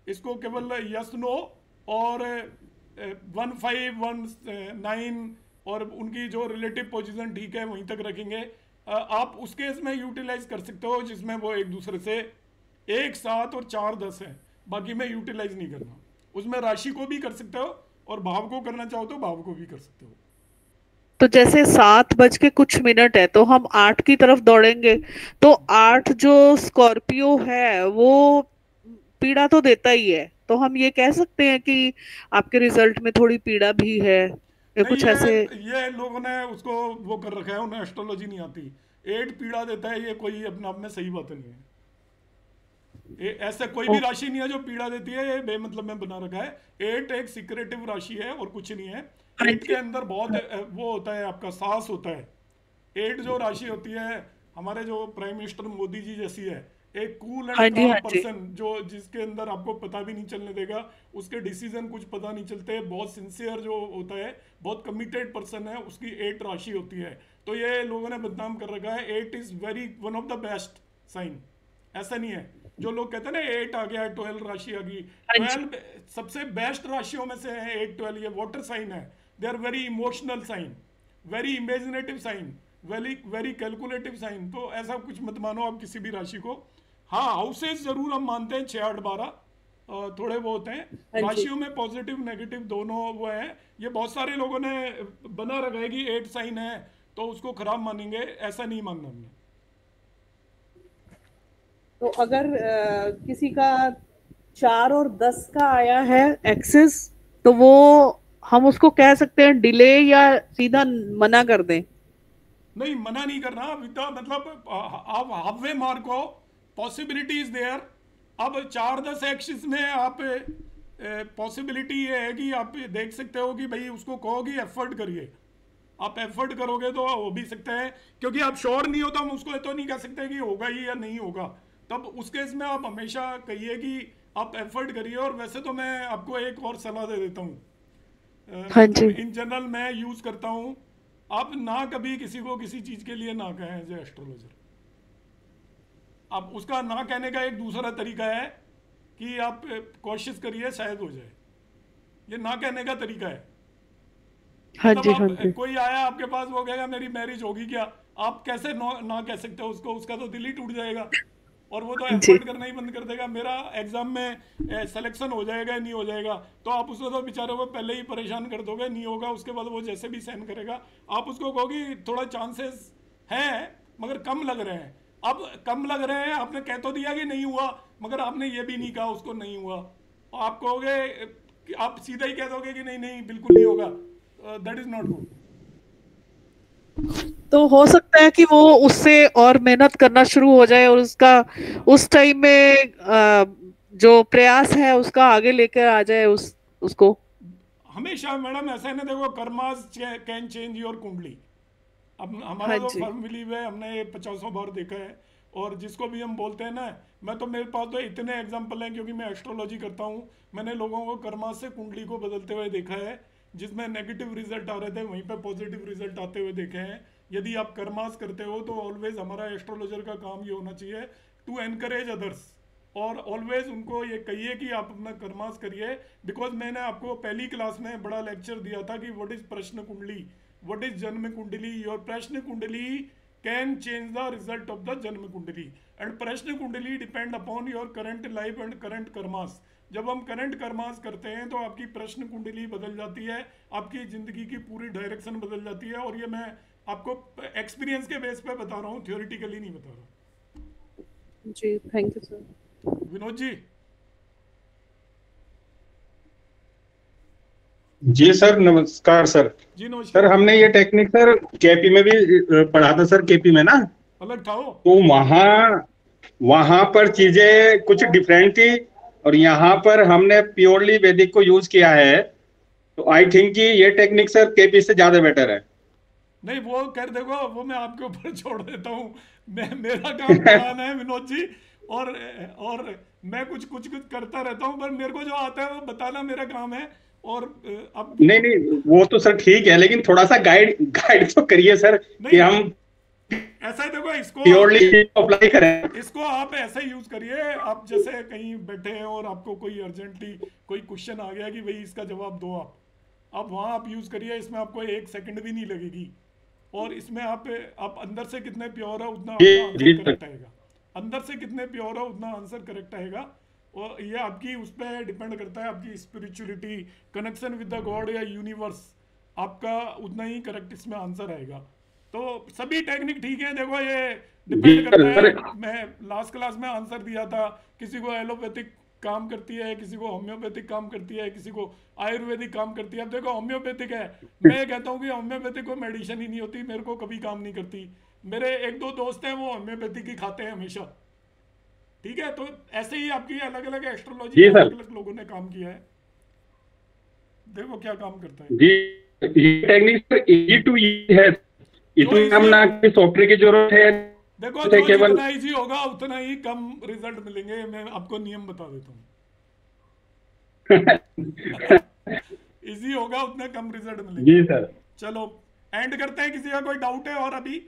इसको केवल यस नो और 1, 5, 1, 9 और उनकी जो रिलेटिव पोजीशन ठीक है वहीं तक रखेंगे। आप उस केस में यूटिलाइज कर सकते हो जिसमें वो एक दूसरे से 1, 7 और 4, 10 है, बाकी में यूटिलाइज नहीं करना। उसमें राशि को भी कर सकते हो और भाव को करना चाहो तो भाव को भी कर सकते हो।
तो जैसे 7:00 है तो हम 8 की तरफ दौड़ेंगे, तो 8 जो स्कॉर्पियो है वो पीड़ा तो देता ही है, तो हम ये कह सकते हैं कि आपके रिजल्ट में थोड़ी पीड़ा भी है या कुछ ऐसे?
ये लोगों ने उसको वो कर रखा है, उन्हें एस्ट्रोलॉजी नहीं आती। 8 पीड़ा देता है, ये कोई अपने आप में सही बात नहीं है। ऐसा कोई भी राशि नहीं है जो पीड़ा देती है, ये बेमतलब में बना रखा है। 8 एक सिक्रेटिव राशि है और कुछ नहीं है। 8 के अंदर बहुत वो होता है, आपका साहस होता है। 8 जो राशि होती है हमारे जो प्राइम मिनिस्टर मोदी जी जैसी है, एक कूल एंड काम पर्सन जो जिसके अंदर आपको पता भी नहीं चलने देगा, उसके डिसीजन कुछ पता नहीं चलते, बहुत सिंसियर जो होता है, बहुत कमिटेड पर्सन है, उसकी 8 राशि होती है। तो ये लोगों ने बदनाम कर रखा है। 8 is very one of the best sign. ऐसा नहीं है जो लोग कहते हैं ना 8 आ गया, 12 राशि आ गई। 12 सबसे बेस्ट राशियों में से है 8, 12। ये वाटर साइन है, they are very emotional sign, very imaginative sign, very very calculative sign. तो ऐसा कुछ मत मानो आप किसी भी राशि को। हाँ, हाउसेस जरूर हम मानते हैं 6, 8, 12 थोड़े वो होते हैं। राशियों में पॉजिटिव नेगेटिव दोनों वो है। ये बहुत सारे लोगों ने बना रखा है कि 8 साइन है तो उसको खराब मानेंगे, ऐसा नहीं मानना हमने।
तो अगर किसी का 4 और 10 का आया है एक्सेस, तो वो हम उसको कह सकते हैं डिले या सीधा मना कर दें?
नहीं, मना नहीं करना। मतलब आप हाफवे मार्क हो, पॉसिबिलिटी इज देयर। अब 4, 10 एक्सिस में आप पॉसिबिलिटी ये है कि आप देख सकते हो कि भाई उसको कहो कि एफर्ट करिए। आप एफर्ट करोगे तो हो भी सकता है, क्योंकि आप श्योर नहीं हो तो हम उसको तो नहीं कह सकते कि होगा ही या नहीं होगा। तब उस केस में आप हमेशा कहिए कि आप एफर्ट करिए। और वैसे तो मैं आपको एक और सलाह दे देता हूँ।
हाँ जी।
इन जनरल मैं यूज करता हूँ, आप ना कभी किसी को किसी चीज के लिए ना कहें एज ए एस्ट्रोलॉजर। अब उसका ना कहने का एक दूसरा तरीका है कि आप कोशिश करिए शायद हो जाए। ये ना कहने का तरीका है।
हाँ जी, हाँ जी।
कोई आया आपके पास, वो कहेगा मेरी मैरिज होगी क्या, आप कैसे ना कह सकते हो उसको? उसका तो दिल ही टूट जाएगा और वो तो एफर्ट करना ही बंद कर देगा। मेरा एग्जाम में सिलेक्शन हो जाएगा नहीं हो जाएगा, तो आप उसको तो बेचारे को पहले ही परेशान कर दोगे, नहीं होगा। उसके बाद वो जैसे भी सहन करेगा। आप उसको कहोगे थोड़ा चांसेस हैं मगर कम लग रहे हैं। अब कम लग रहे हैं, आपने कह तो दिया कि नहीं हुआ, मगर आपने ये भी नहीं कहा उसको नहीं हुआ। आप कहोगे, आप सीधा ही कह दोगे कि नहीं नहीं बिल्कुल नहीं होगा, दैट इज नॉट गुड।
तो हो सकता है कि वो उससे और मेहनत करना शुरू हो जाए और उसका उस टाइम में जो प्रयास है उसका आगे लेकर आ जाए उसको।
हमेशा मैडम ऐसा है ना, देखो कर्मास कैन चेंज योर कुंडली। अब हमारा जो फर्म बिलीव है, हमने 50 बार देखा है। और जिसको भी हम बोलते हैं ना, मैं तो मेरे पास तो इतने एग्जाम्पल हैं क्योंकि मैं एस्ट्रोलॉजी करता हूँ। मैंने लोगों को कर्मास से कुंडली को बदलते हुए देखा है, जिसमें नेगेटिव रिजल्ट आ रहे थे वहीं पे पॉजिटिव रिजल्ट आते हुए देखे हैं। यदि आप कर्मास करते हो तो ऑलवेज हमारा एस्ट्रोलॉजर का काम ये होना चाहिए टू एनकरेज अदर्स, और ऑलवेज उनको ये कहिए कि आप अपना कर्मास करिए। बिकॉज मैंने आपको पहली क्लास में बड़ा लेक्चर दिया था कि व्हाट इज प्रश्न कुंडली, व्हाट इज जन्म कुंडली। योर प्रश्न कुंडली can change the result of the जन्म कुंडली, एंड प्रश्न कुंडली depend upon your current life and current karmas. जब हम करंट कर्मास करते हैं तो आपकी प्रश्न कुंडली बदल जाती है, आपकी जिंदगी की पूरी डायरेक्शन बदल जाती है। और ये मैं आपको एक्सपीरियंस के बेस पे बता रहा हूँ, थ्योरेटिकली नहीं बता रहा।
जी, thank you sir.
Vinod ji.
जी सर, नमस्कार सर।
जी नमस्कार
सर। हमने ये टेक्निक सर केपी में भी पढ़ा था सर, केपी में ना
अलग था वो,
तो वहां पर चीजें कुछ डिफरेंट थी और यहाँ पर हमने प्योरली वैदिक को यूज किया है। तो आई थिंक कि ये टेक्निक सर केपी से ज्यादा बेटर है।
नहीं वो कर देखो, वो मैं आपके ऊपर छोड़ देता हूँ। मेरा काम पढ़ाना है विनोद जी, और मैं कुछ करता रहता हूँ, पर मेरे को जो आता है वो बताना मेरा काम है। और अब
नहीं वो तो सर ठीक है, लेकिन थोड़ा सा गाइड तो करिए सर कि हम
ऐसा ही देखो, इसको
प्योरली अप्लाई करें।
इसको आप ऐसे यूज करिए, आप जैसे कहीं बैठे हैं और आपको कोई अर्जेंटली कोई क्वेश्चन आ गया कि भाई इसका जवाब दो। आप वहाँ आप यूज़ करिए, इसमें आपको 1 सेकंड भी नहीं लगेगी। और इसमें आप अंदर से कितने प्योर है उतना आपका आंसर करेक्ट आएगा, अंदर से कितने प्योर है उतना आंसर करेक्ट आएगा। और ये आपकी उस पर डिपेंड करता है, आपकी spirituality, connection with the God या यूनिवर्स, आपका उतना ही करेक्ट इसमें आंसर आएगा। तो सभी टेक्निक ठीक है, देखो ये डिपेंड करता है। मैं लास्ट क्लास में आंसर दिया था, किसी को एलोपैथिक काम करती है, किसी को होम्योपैथिक काम करती है, किसी को आयुर्वेदिक काम करती है। अब देखो होम्योपैथिक है, मैं कहता हूँ कि होम्योपैथिक को मेडिसिन ही नहीं होती, मेरे को कभी काम नहीं करती। मेरे 1-2 दोस्त हैं वो होम्योपैथिक ही खाते हैं हमेशा, ठीक है। तो ऐसे ही आपकी अलग अलग एस्ट्रोलॉजी अलग अलग लोगों ने काम किया है, देखो क्या काम करता है।
जी ये टेक्निक इजी टू यूज है, इसमें हम ना कि सॉफ्टवेयर की जरूरत है।
देखो जो जितना इजी होगा उतना ही कम रिजल्ट मिलेंगे, मैं आपको नियम बता देता हूँ। इजी होगा उतना कम रिजल्ट मिलेंगे।
जी सर।
चलो एंड करते हैं, किसी का कोई डाउट है और अभी?